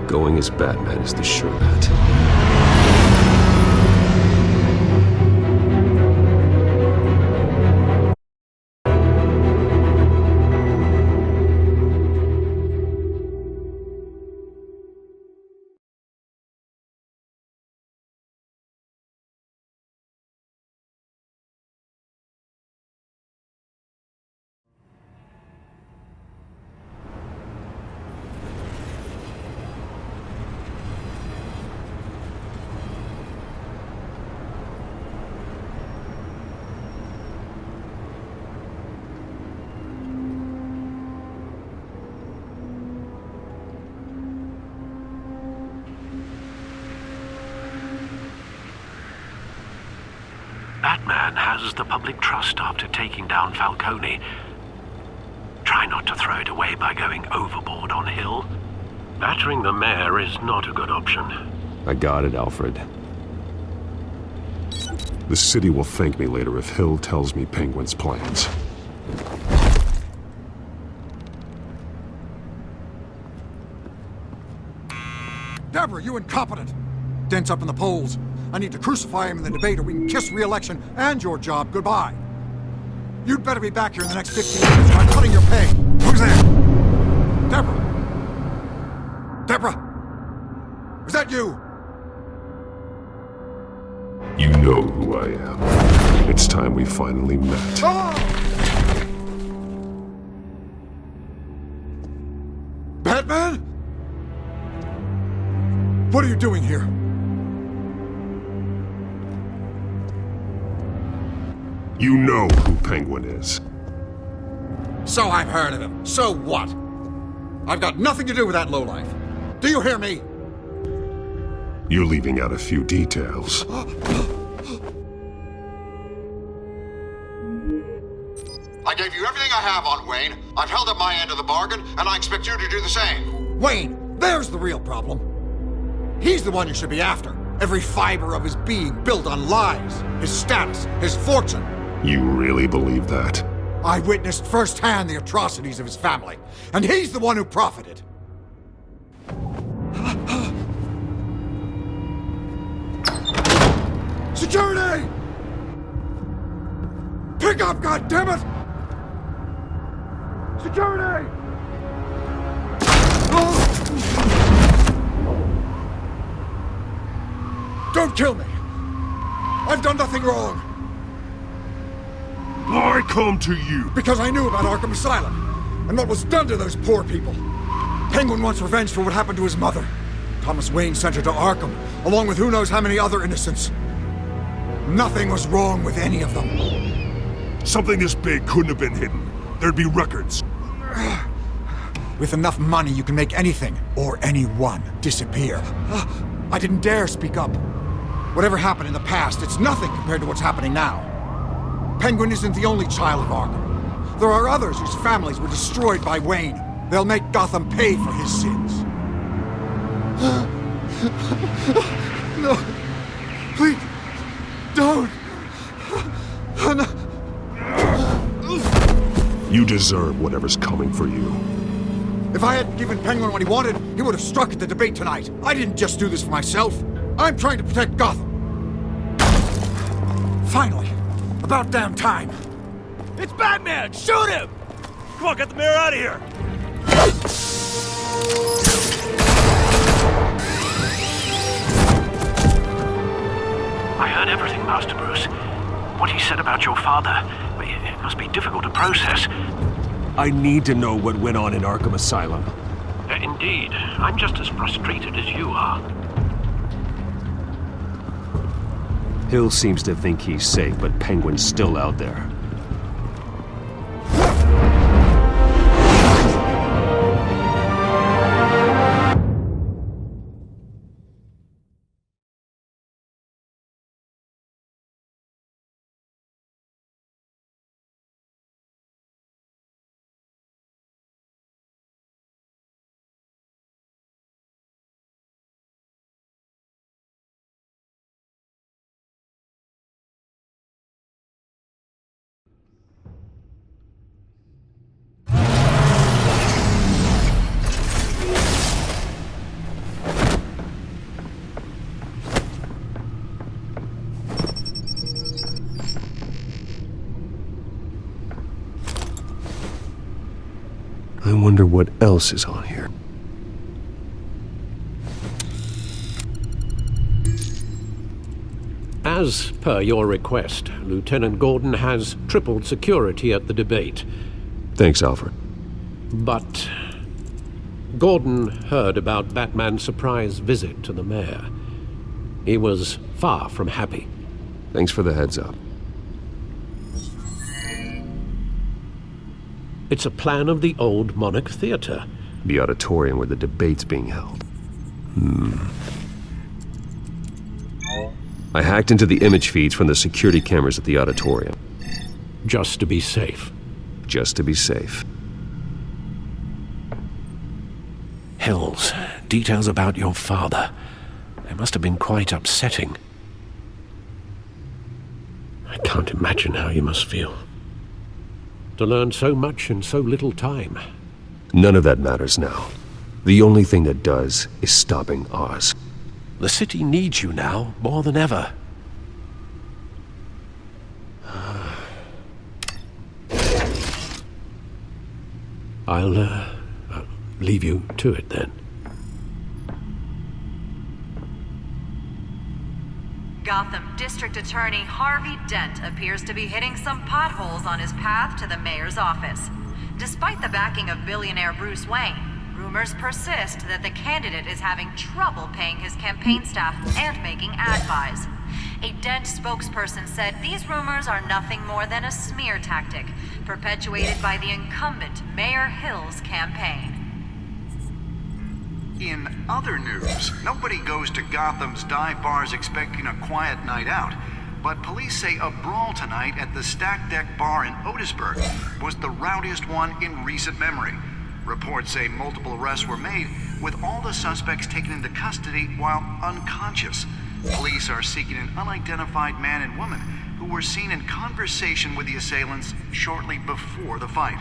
S9: Going as Batman is the sure bet.
S1: Batman has the public trust after taking down Falcone. Try not to throw it away by going overboard on Hill. Battering the mayor is not a good option.
S9: I got it, Alfred. The city will thank me later if Hill tells me Penguin's plans.
S16: Deborah, you incompetent! Dent's up in the polls. I need to crucify him in the debate or we can kiss re-election and your job goodbye. You'd better be back here in the next 15 minutes or I'm cutting your pay. Who's there? Deborah! Deborah! Is that you?
S9: You know who I am. It's time we finally met.
S16: Batman? What are you doing here?
S9: You know who Penguin is.
S16: So I've heard of him. So what? I've got nothing to do with that lowlife. Do you hear me?
S9: You're leaving out a few details.
S16: I gave you everything I have on Wayne. I've held up my end of the bargain, and I expect you to do the same. Wayne, there's the real problem. He's the one you should be after. Every fiber of his being built on lies, his status, his fortune.
S9: You really believe that?
S16: I witnessed firsthand the atrocities of his family, and he's the one who profited. Security! Pick up, goddammit! Security! Don't kill me! I've done nothing wrong!
S9: I come to you!
S16: Because I knew about Arkham Asylum, and what was done to those poor people. Penguin wants revenge for what happened to his mother. Thomas Wayne sent her to Arkham, along with who knows how many other innocents. Nothing was wrong with any of them.
S9: Something this big couldn't have been hidden. There'd be records.
S16: With enough money, you can make anything, or anyone, disappear. I didn't dare speak up. Whatever happened in the past, it's nothing compared to what's happening now. Penguin isn't the only child of Arkham. There are others whose families were destroyed by Wayne. They'll make Gotham pay for his sins. No. Please. Don't. No.
S9: You deserve whatever's coming for you.
S16: If I hadn't given Penguin what he wanted, he would have struck at the debate tonight. I didn't just do this for myself. I'm trying to protect Gotham. Finally. About damn time.
S11: It's Batman! Shoot him! Come on, get the mayor out of here!
S1: I heard everything, Master Bruce. What he said about your father, it must be difficult to process.
S9: I need to know what went on in Arkham Asylum.
S1: Indeed. I'm just as frustrated as you are.
S9: Hill seems to think he's safe, but Penguin's still out there. I wonder what else is on here.
S1: As per your request, Lieutenant Gordon has tripled security at the debate.
S9: Thanks, Alfred.
S1: But Gordon heard about Batman's surprise visit to the mayor. He was far from happy.
S9: Thanks for the heads up.
S1: It's a plan of the old Monarch Theater.
S9: The auditorium where the debate's being held. I hacked into the image feeds from the security cameras at the auditorium.
S1: Just to be safe.
S9: Just to be safe.
S1: Hills, details about your father. They must have been quite upsetting. I can't imagine how you must feel. To learn so much in so little time.
S9: None of that matters now. The only thing that does is stopping Oz.
S1: The city needs you now, more than ever. I'll leave you to it then.
S17: Gotham District Attorney Harvey Dent appears to be hitting some potholes on his path to the mayor's office. Despite the backing of billionaire Bruce Wayne, rumors persist that the candidate is having trouble paying his campaign staff and making ad buys. A Dent spokesperson said these rumors are nothing more than a smear tactic, perpetuated by the incumbent Mayor Hill's campaign.
S18: In other news, nobody goes to Gotham's dive bars expecting a quiet night out, but police say a brawl tonight at the Stack Deck Bar in Otisburg was the rowdiest one in recent memory. Reports say multiple arrests were made, with all the suspects taken into custody while unconscious. Police are seeking an unidentified man and woman who were seen in conversation with the assailants shortly before the fight.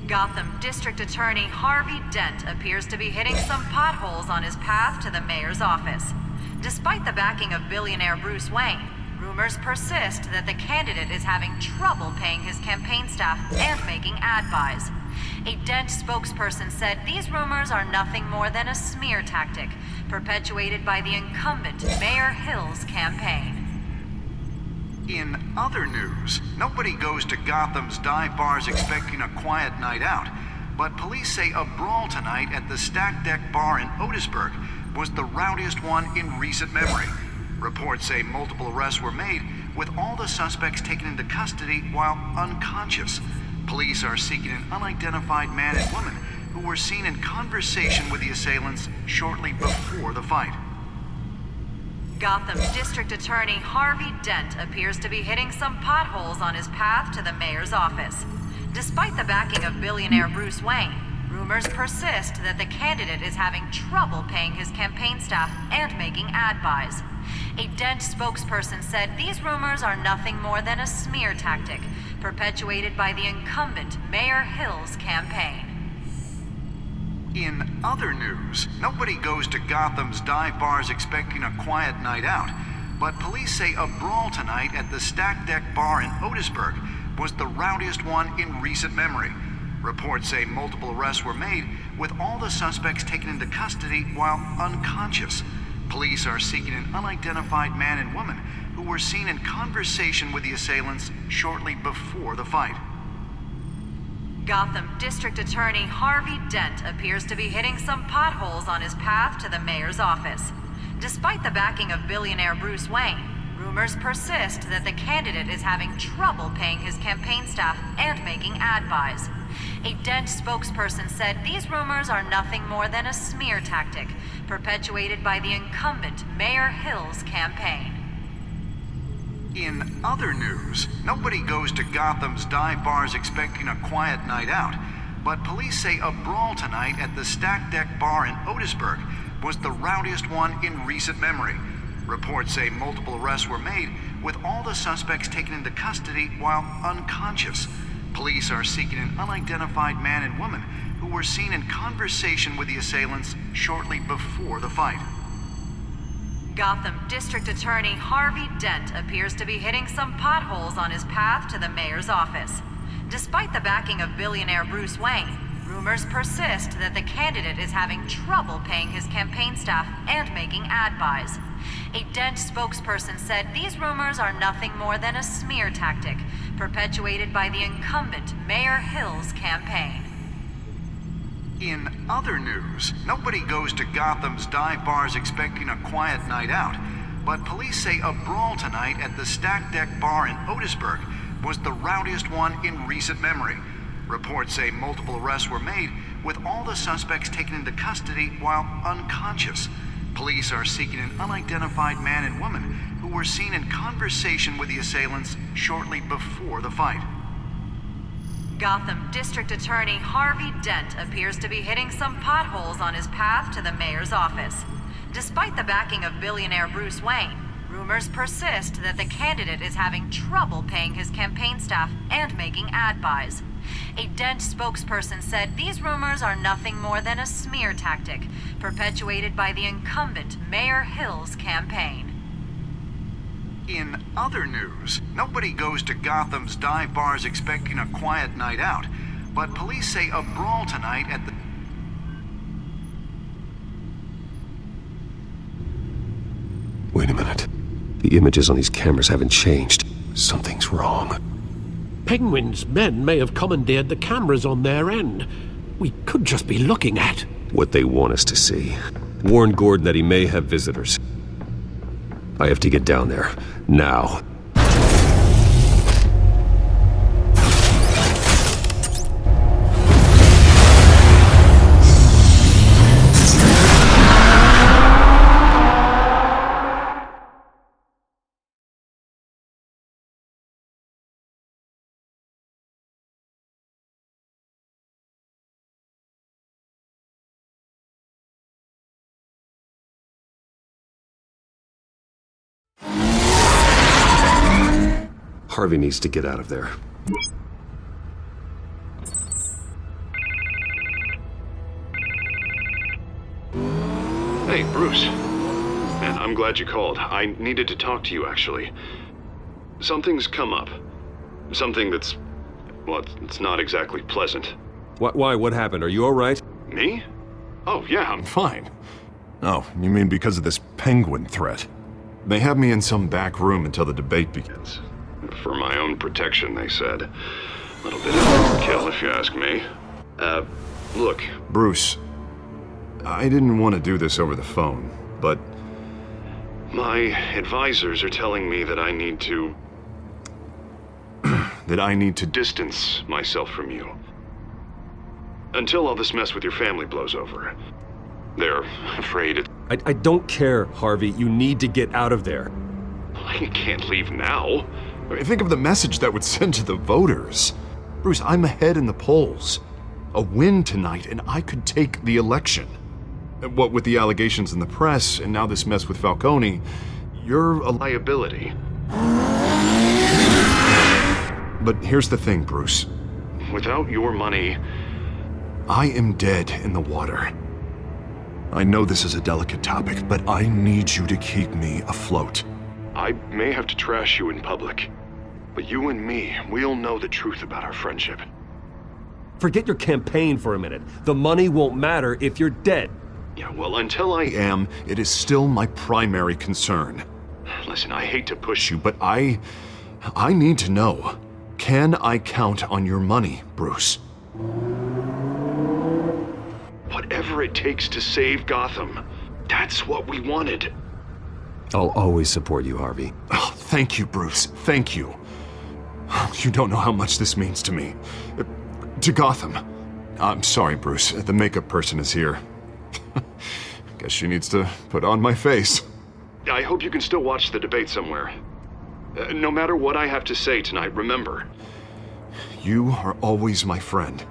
S17: Gotham District Attorney Harvey Dent appears to be hitting some potholes on his path to the mayor's office. Despite the backing of billionaire Bruce Wayne, rumors persist that the candidate is having trouble paying his campaign staff and making ad buys. A Dent spokesperson said these rumors are nothing more than a smear tactic, perpetuated by the incumbent Mayor Hill's campaign.
S18: In other news, nobody goes to Gotham's dive bars expecting a quiet night out, but police say a brawl tonight at the Stack Deck Bar in Otisburg was the rowdiest one in recent memory. Reports say multiple arrests were made, with all the suspects taken into custody while unconscious. Police are seeking an unidentified man and woman who were seen in conversation with the assailants shortly before the fight.
S17: Gotham District Attorney Harvey Dent appears to be hitting some potholes on his path to the mayor's office. Despite the backing of billionaire Bruce Wayne, rumors persist that the candidate is having trouble paying his campaign staff and making ad buys. A Dent spokesperson said these rumors are nothing more than a smear tactic, perpetuated by the incumbent Mayor Hill's campaign.
S18: In other news, nobody goes to Gotham's dive bars expecting a quiet night out, but police say a brawl tonight at the Stack Deck Bar in Otisburg was the rowdiest one in recent memory. Reports say multiple arrests were made, with all the suspects taken into custody while unconscious. Police are seeking an unidentified man and woman who were seen in conversation with the assailants shortly before the fight.
S17: Gotham District Attorney Harvey Dent appears to be hitting some potholes on his path to the mayor's office. Despite the backing of billionaire Bruce Wayne, rumors persist that the candidate is having trouble paying his campaign staff and making ad buys. A Dent spokesperson said these rumors are nothing more than a smear tactic, perpetuated by the incumbent Mayor Hill's campaign.
S18: In other news, nobody goes to Gotham's dive bars expecting a quiet night out, but police say a brawl tonight at the Stack Deck Bar in Otisburg was the rowdiest one in recent memory. Reports say multiple arrests were made, with all the suspects taken into custody while unconscious. Police are seeking an unidentified man and woman who were seen in conversation with the assailants shortly before the fight.
S17: Gotham District Attorney Harvey Dent appears to be hitting some potholes on his path to the mayor's office. Despite the backing of billionaire Bruce Wayne, rumors persist that the candidate is having trouble paying his campaign staff and making ad buys. A Dent spokesperson said these rumors are nothing more than a smear tactic, perpetuated by the incumbent Mayor Hill's campaign.
S18: In other news, nobody goes to Gotham's dive bars expecting a quiet night out, but police say a brawl tonight at the Stack Deck Bar in Otisburg was the rowdiest one in recent memory. Reports say multiple arrests were made, with all the suspects taken into custody while unconscious. Police are seeking an unidentified man and woman who were seen in conversation with the assailants shortly before the fight.
S17: Gotham District Attorney Harvey Dent appears to be hitting some potholes on his path to the mayor's office. Despite the backing of billionaire Bruce Wayne, rumors persist that the candidate is having trouble paying his campaign staff and making ad buys. A Dent spokesperson said these rumors are nothing more than a smear tactic perpetuated by the incumbent Mayor Hill's campaign.
S18: In other news, nobody goes to Gotham's dive bars expecting a quiet night out, but police say a brawl tonight at the...
S9: Wait a minute. The images on these cameras haven't changed. Something's wrong.
S1: Penguin's men may have commandeered the cameras on their end. We could just be looking at
S9: what they want us to see. Warn Gordon that he may have visitors. I have to get down there. Now. Harvey needs to get out of there.
S19: Hey, Bruce. Man, I'm glad you called. I needed to talk to you, actually. Something's come up. Something that's... well, it's not exactly pleasant.
S9: Why? What happened? Are you all right?
S19: Me? Oh, yeah, I'm fine.
S5: Oh, you mean because of this penguin threat? They have me in some back room until the debate begins.
S19: For my own protection, they said. A little bit of overkill, if you ask me. Look.
S5: Bruce, I didn't want to do this over the phone, but...
S19: my advisors are telling me that I need to...
S5: that I need to
S19: distance myself from you. Until all this mess with your family blows over. They're afraid it...
S9: I don't care, Harvey. You need to get out of there.
S19: I can't leave now.
S5: Think of the message that would send to the voters. Bruce, I'm ahead in the polls. A win tonight, and I could take the election. What with the allegations in the press, and now this mess with Falcone, you're a
S19: liability.
S5: But here's the thing, Bruce.
S19: Without your money...
S5: I am dead in the water. I know this is a delicate topic, but I need you to keep me afloat.
S19: I may have to trash you in public, but you and me, we'll know the truth about our friendship.
S9: Forget your campaign for a minute. The money won't matter if you're dead.
S19: Yeah, well, until I
S5: am, it is still my primary concern.
S19: Listen, I hate to push
S5: you, but I need to know. Can I count on your money, Bruce?
S19: Whatever it takes to save Gotham. That's what we wanted.
S9: I'll always support you, Harvey.
S5: Oh, thank you, Bruce. Thank you. You don't know how much this means to me. To Gotham. I'm sorry, Bruce. The makeup person is here. Guess she needs to put on my face.
S19: I hope you can still watch the debate somewhere. No matter what I have to say tonight, remember.
S5: You are always my friend.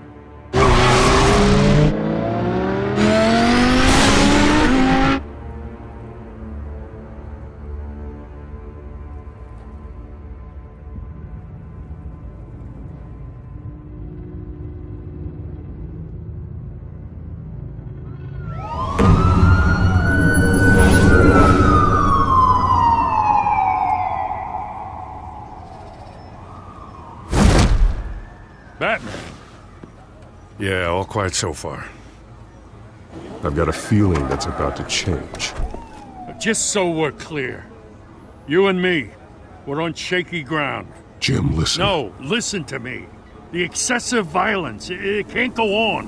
S4: Batman. Yeah, all quiet so far.
S2: I've got a feeling that's about to change.
S4: Just so we're clear, you and me, we're on shaky ground.
S2: Jim, listen.
S4: No, listen to me. The excessive violence, it can't go on.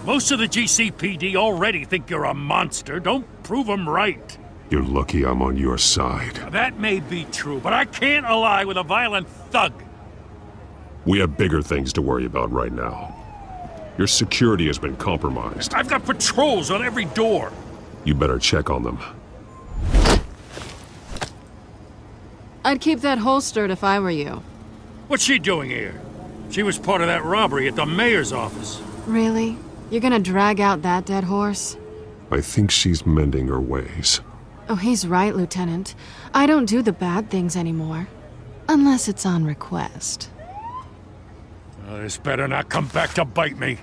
S4: Most of the GCPD already think you're a monster. Don't prove them right.
S2: You're lucky I'm on your side.
S4: That may be true, but I can't ally with a violent thug.
S2: We have bigger things to worry about right now. Your security has been compromised.
S4: I've got patrols on every door.
S9: You better check on them.
S8: I'd keep that holstered if I were you.
S4: What's she doing here? She was part of that robbery at the mayor's office.
S8: Really? You're gonna drag out that dead horse?
S9: I think she's mending her ways.
S8: Oh, he's right, Lieutenant. I don't do the bad things anymore. Unless it's on request.
S4: This better not come back to bite me.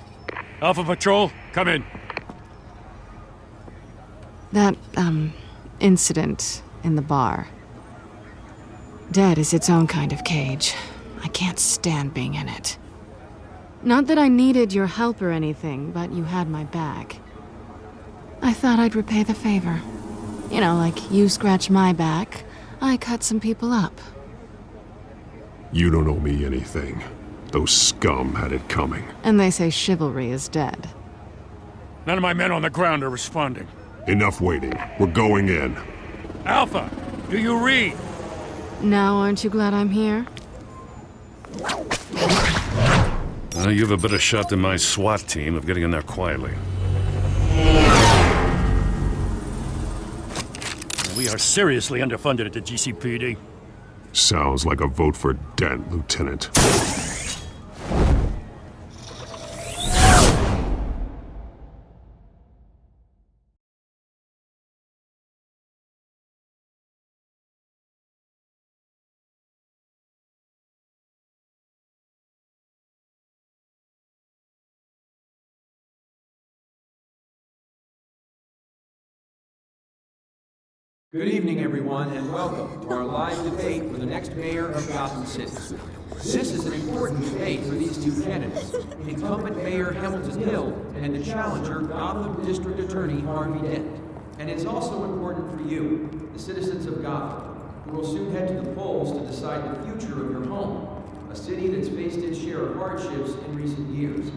S4: Alpha Patrol, come in.
S8: That, incident in the bar. Dead is its own kind of cage. I can't stand being in it. Not that I needed your help or anything, but you had my back. I thought I'd repay the favor. You know, like you scratch my back, I cut some people up.
S9: You don't owe me anything. Those scum had it coming.
S8: And they say chivalry is dead.
S4: None of my men on the ground are responding.
S9: Enough waiting. We're going in.
S4: Alpha, do you read?
S8: Now aren't you glad I'm here?
S4: You have a better shot than my SWAT team of getting in there quietly. We are seriously underfunded at the GCPD.
S9: Sounds like a vote for Dent, Lieutenant.
S20: Good evening, everyone, and welcome to our live debate for the next mayor of Gotham City. This is an important debate for these two candidates, incumbent Mayor Hamilton Hill and the challenger Gotham District Attorney Harvey Dent. And it's also important for you, the citizens of Gotham, who will soon head to the polls to decide the future of your home, a city that's faced its share of hardships in recent years.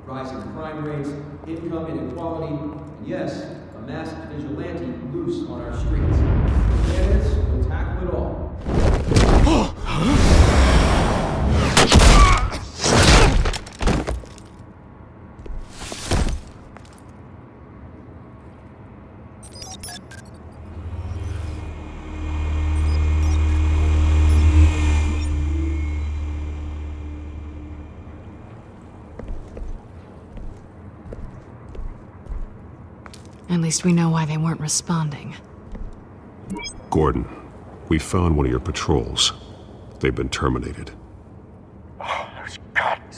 S20: Rising crime rates, income inequality, and yes, a masked vigilante loose on our streets. The candidates will tackle it all.
S8: At least we know why they weren't responding.
S9: Gordon, we found one of your patrols. They've been terminated.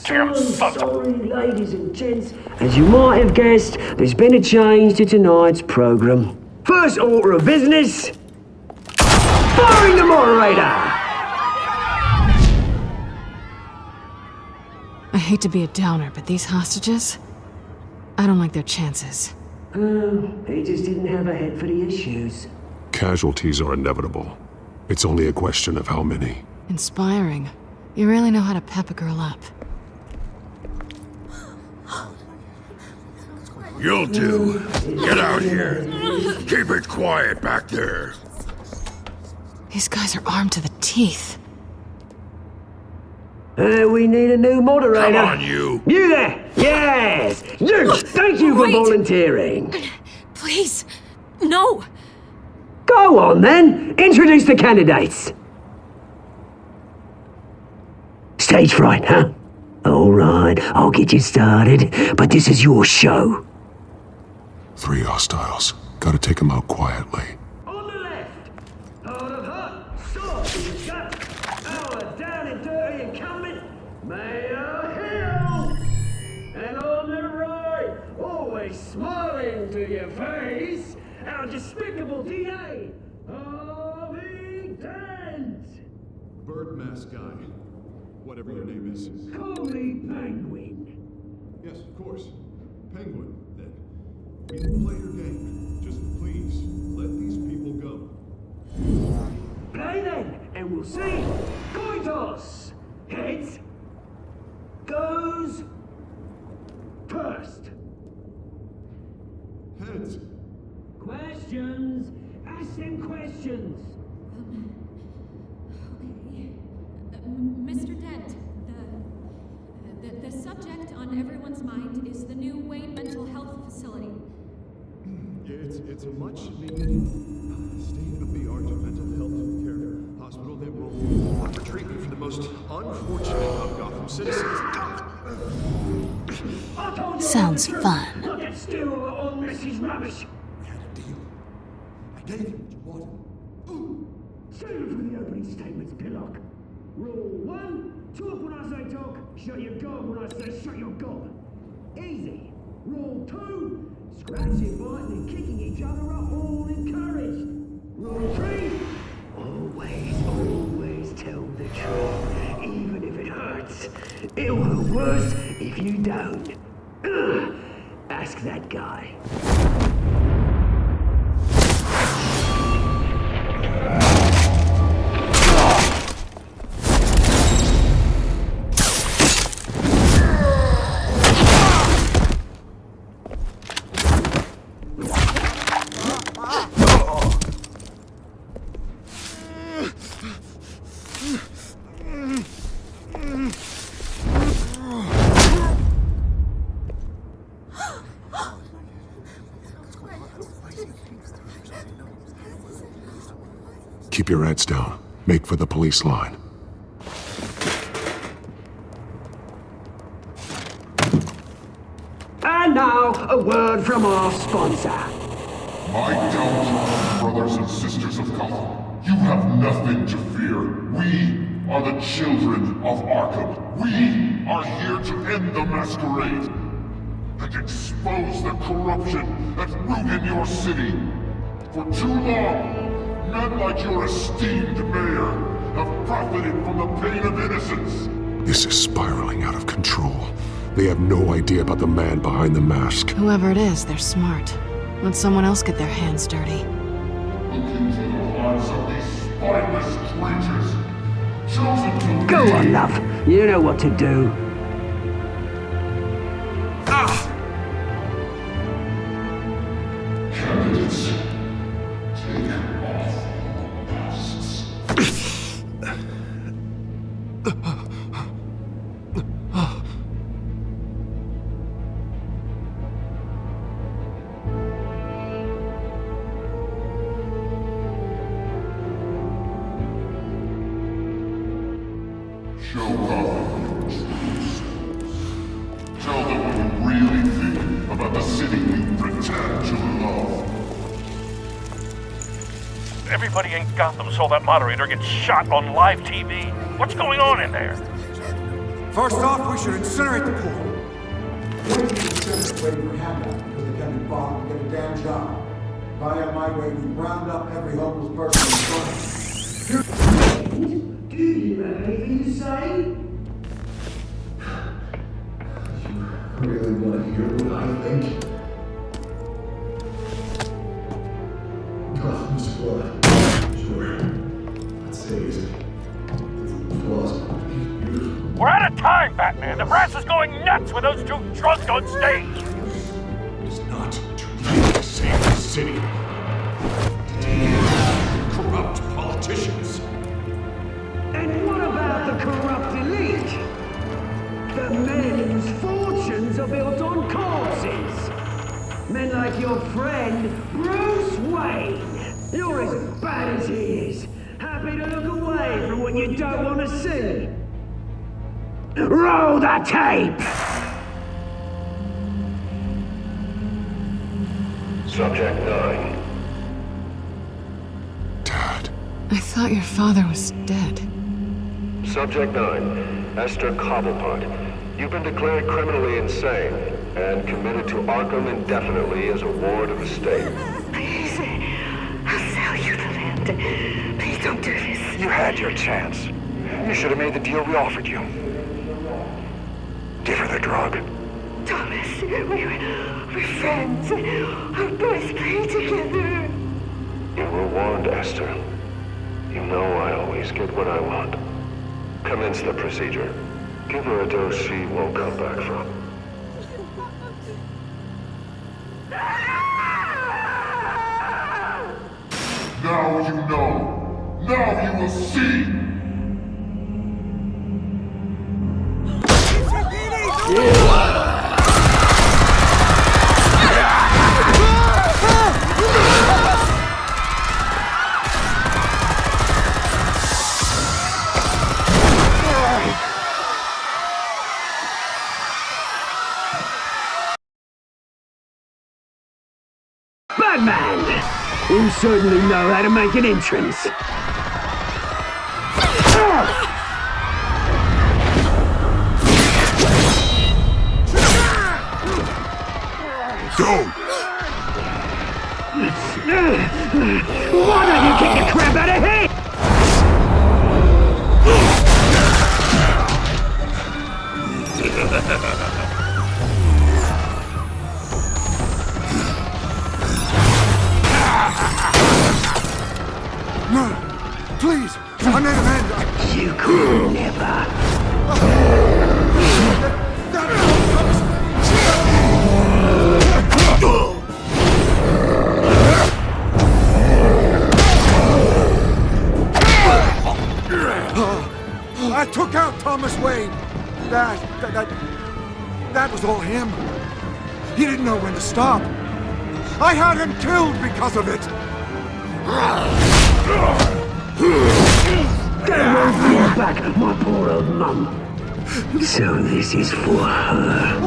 S6: Damn sorry, ladies and gents. As you might have guessed, there's been a change to tonight's program. First order of business, firing the moderator!
S8: I hate to be a downer, but these hostages? I don't like their chances.
S6: He just didn't have a head for the issues.
S9: Casualties are inevitable. It's only a question of how many.
S8: Inspiring. You really know how to pep a girl up.
S7: You'll do. Get out here. Keep it quiet back there.
S8: These guys are armed to the teeth.
S6: We need a new moderator.
S7: Come on, you.
S6: You there! Yes! You! Thank you for volunteering.
S3: Please, no.
S6: Go on, then. Introduce the candidates. Stage fright, huh? All right, I'll get you started, but this is your show.
S9: 3 hostiles. Gotta take them out quietly.
S6: On the left, hard of hut, sword in his gut, our down and dirty incumbent, Mayor Hill. And on the right, always smiling to your face, our despicable DA, Harvey Dent.
S9: Bird mask guy. Whatever your name is.
S6: Call me Penguin.
S9: Yes, of course. Penguin, then. We will play your game. Just please, let these people go.
S6: Play then, and we'll see. Coin toss. Heads. Goes. First.
S9: Heads.
S6: Questions. Ask them questions.
S21: Mr. Dent, the subject on everyone's mind is the new Wayne Mental Health Facility.
S2: It's a much-needed state-of-the-art mental health care hospital that will offer treatment for the most unfortunate of Gotham citizens.
S21: Sounds fun.
S6: Look at still on Mrs. Rubbish.
S16: We had a deal. I gave you what you wanted.
S6: Save it for the opening statements, Pillock. Rule 1, talk when I say talk, shut your gob when I say shut your gob. Easy. Rule 2, scratching, biting and kicking each other are all encouraged. Rule 3, always tell the truth, even if it hurts. It'll hurt worse if you don't. Ask that guy.
S15: Keep your heads down. Make for the police line.
S6: And now, a word from our sponsor.
S22: My downtrodden brothers and sisters of Gotham, you have nothing to fear. We are the children of Arkham. We are here to end the masquerade and expose the corruption that rooted your city. For too long, men like your esteemed mayor have profited from the pain of innocence.
S15: This is spiraling out of control. They have no idea about the man behind the mask.
S8: Whoever it is, they're smart. Let someone else get their hands dirty.
S22: Look into the hearts of these spineless creatures, chosen to
S6: Go on, love. You know what to do.
S22: Candidates, take off masks. Show Gotham your true selves. Tell them what you really think about the city you pretend to love.
S11: Everybody in Gotham saw that moderator get shot on live TV. What's going on in there?
S16: First off, we should incinerate the pool. Waiting for handout because they can't be bothered to get a damn job. If I had my way, we'd round up every homeless person in front.
S6: Do you have anything to say?
S23: You really want to hear what I think? Gotham's blood. Sure. I'd say it's plausible.
S11: We're out of time, Batman. The brass is going nuts with those two drunks on stage.
S15: It's not too late to save the city. Corrupt politicians.
S6: And what about the corrupt elite? The men whose fortunes are built on corpses. Men like your friend, Bruce Wayne. You're as bad as he is. Happy to look away from what you don't want to see. Roll the tape!
S24: Subject 9.
S8: I thought your father was dead.
S24: Subject 9, Esther Cobblepot. You've been declared criminally insane and committed to Arkham indefinitely as a ward of the state.
S25: Please, I'll sell you the land. Please don't do this.
S26: You had your chance. You should have made the deal we offered you. Give her the drug.
S25: Thomas, we're friends. Our boys play together.
S24: You were warned, Esther. You know I always get what I want. Commence the procedure. Give her a dose she won't come back from.
S22: Now you know. Now you will see.
S6: Batman! You certainly know how to make an entrance.
S15: Go!
S6: Why don't you kick the crap out of here?
S16: No! Please! I made an end!
S6: You could never.
S16: I took out Thomas Wayne. That was all him. He didn't know when to stop. I had him killed because of it.
S6: Don't want to bring back my poor old mum. So this is for her.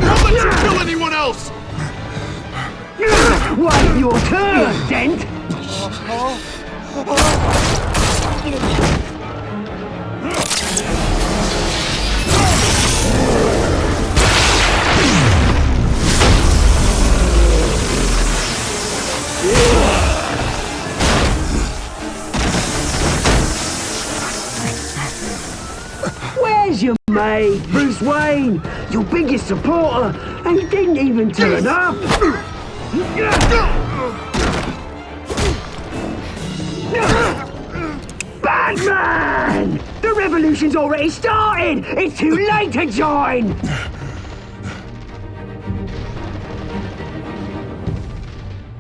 S15: Don't let you kill anyone else!
S6: Wait your turn, Dent! Where's your mate, Bruce Wayne? Your biggest supporter, and he didn't even turn up! Batman! The revolution's already started! It's too late to join!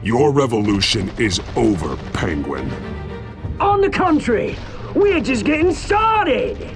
S22: Your revolution is over, Penguin.
S6: On the contrary, we're just getting started!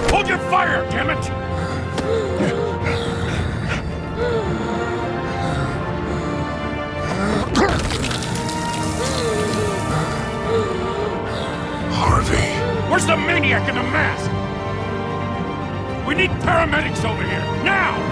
S11: Hold your fire, damn it!
S22: Harvey.
S11: Where's the maniac in the mask? We need paramedics over here, now!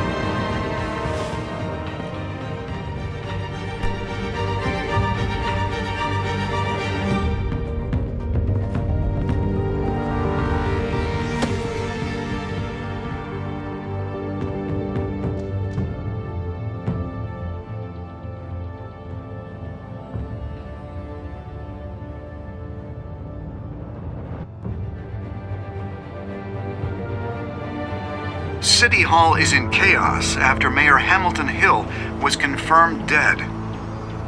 S10: City Hall is in chaos after Mayor Hamilton Hill was confirmed dead.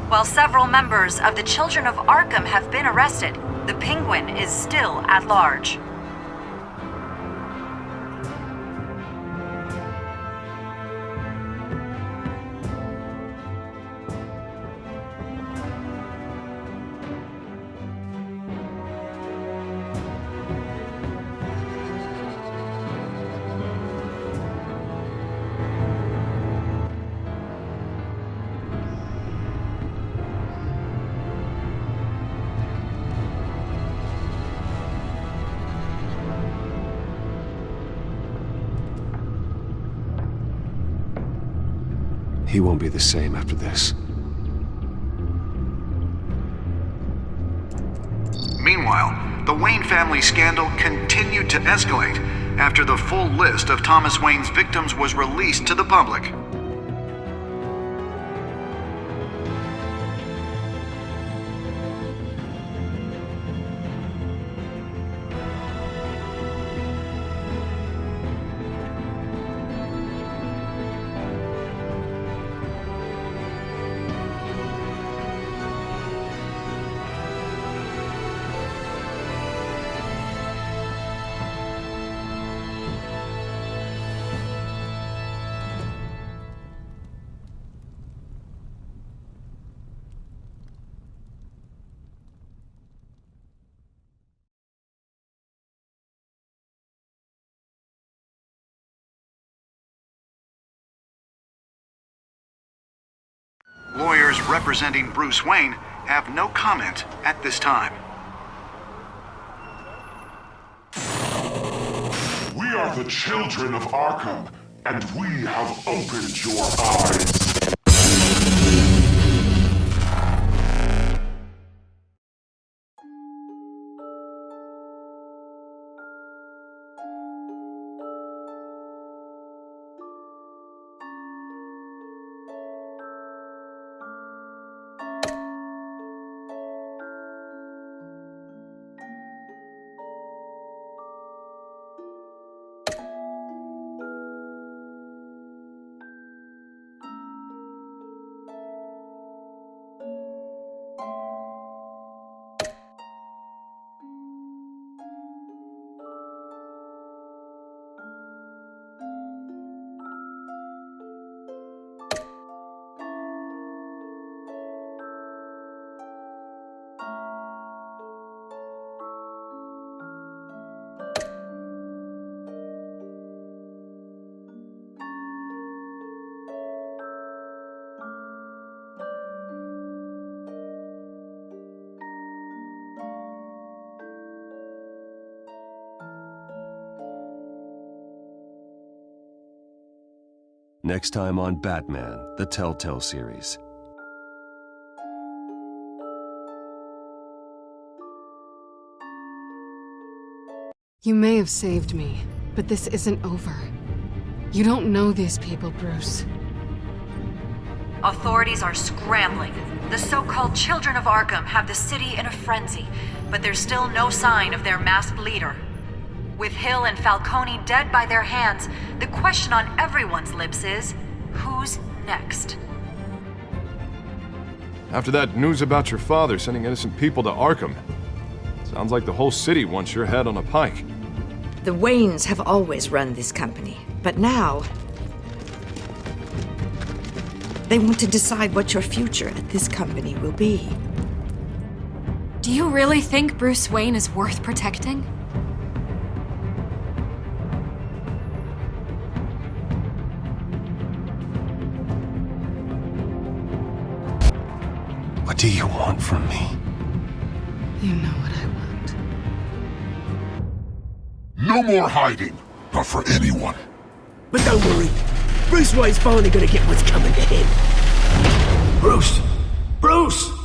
S12: While several members of the Children of Arkham have been arrested, the Penguin is still at large.
S9: He won't be the same after this.
S10: Meanwhile, the Wayne family scandal continued to escalate after the full list of Thomas Wayne's victims was released to the public. lawyers representing Bruce Wayne have no comment at this time.
S22: We are the children of Arkham, and we have opened your eyes.
S9: Next time on Batman, the Telltale series.
S8: You may have saved me, but this isn't over. You don't know these people, Bruce.
S12: Authorities are scrambling. The so-called Children of Arkham have the city in a frenzy, but there's still no sign of their masked leader. With Hill and Falcone dead by their hands, the question on everyone's lips is, who's next?
S15: After that news about your father sending innocent people to Arkham, sounds like the whole city wants your head on a pike.
S1: The Waynes have always run this company, but now they want to decide what your future at this company will be.
S3: Do you really think Bruce Wayne is worth protecting?
S9: What do you want from me?
S8: You know what I want.
S22: No more hiding, not for anyone.
S6: But don't worry, Bruce Wayne's finally gonna get what's coming to him.
S10: Bruce! Bruce!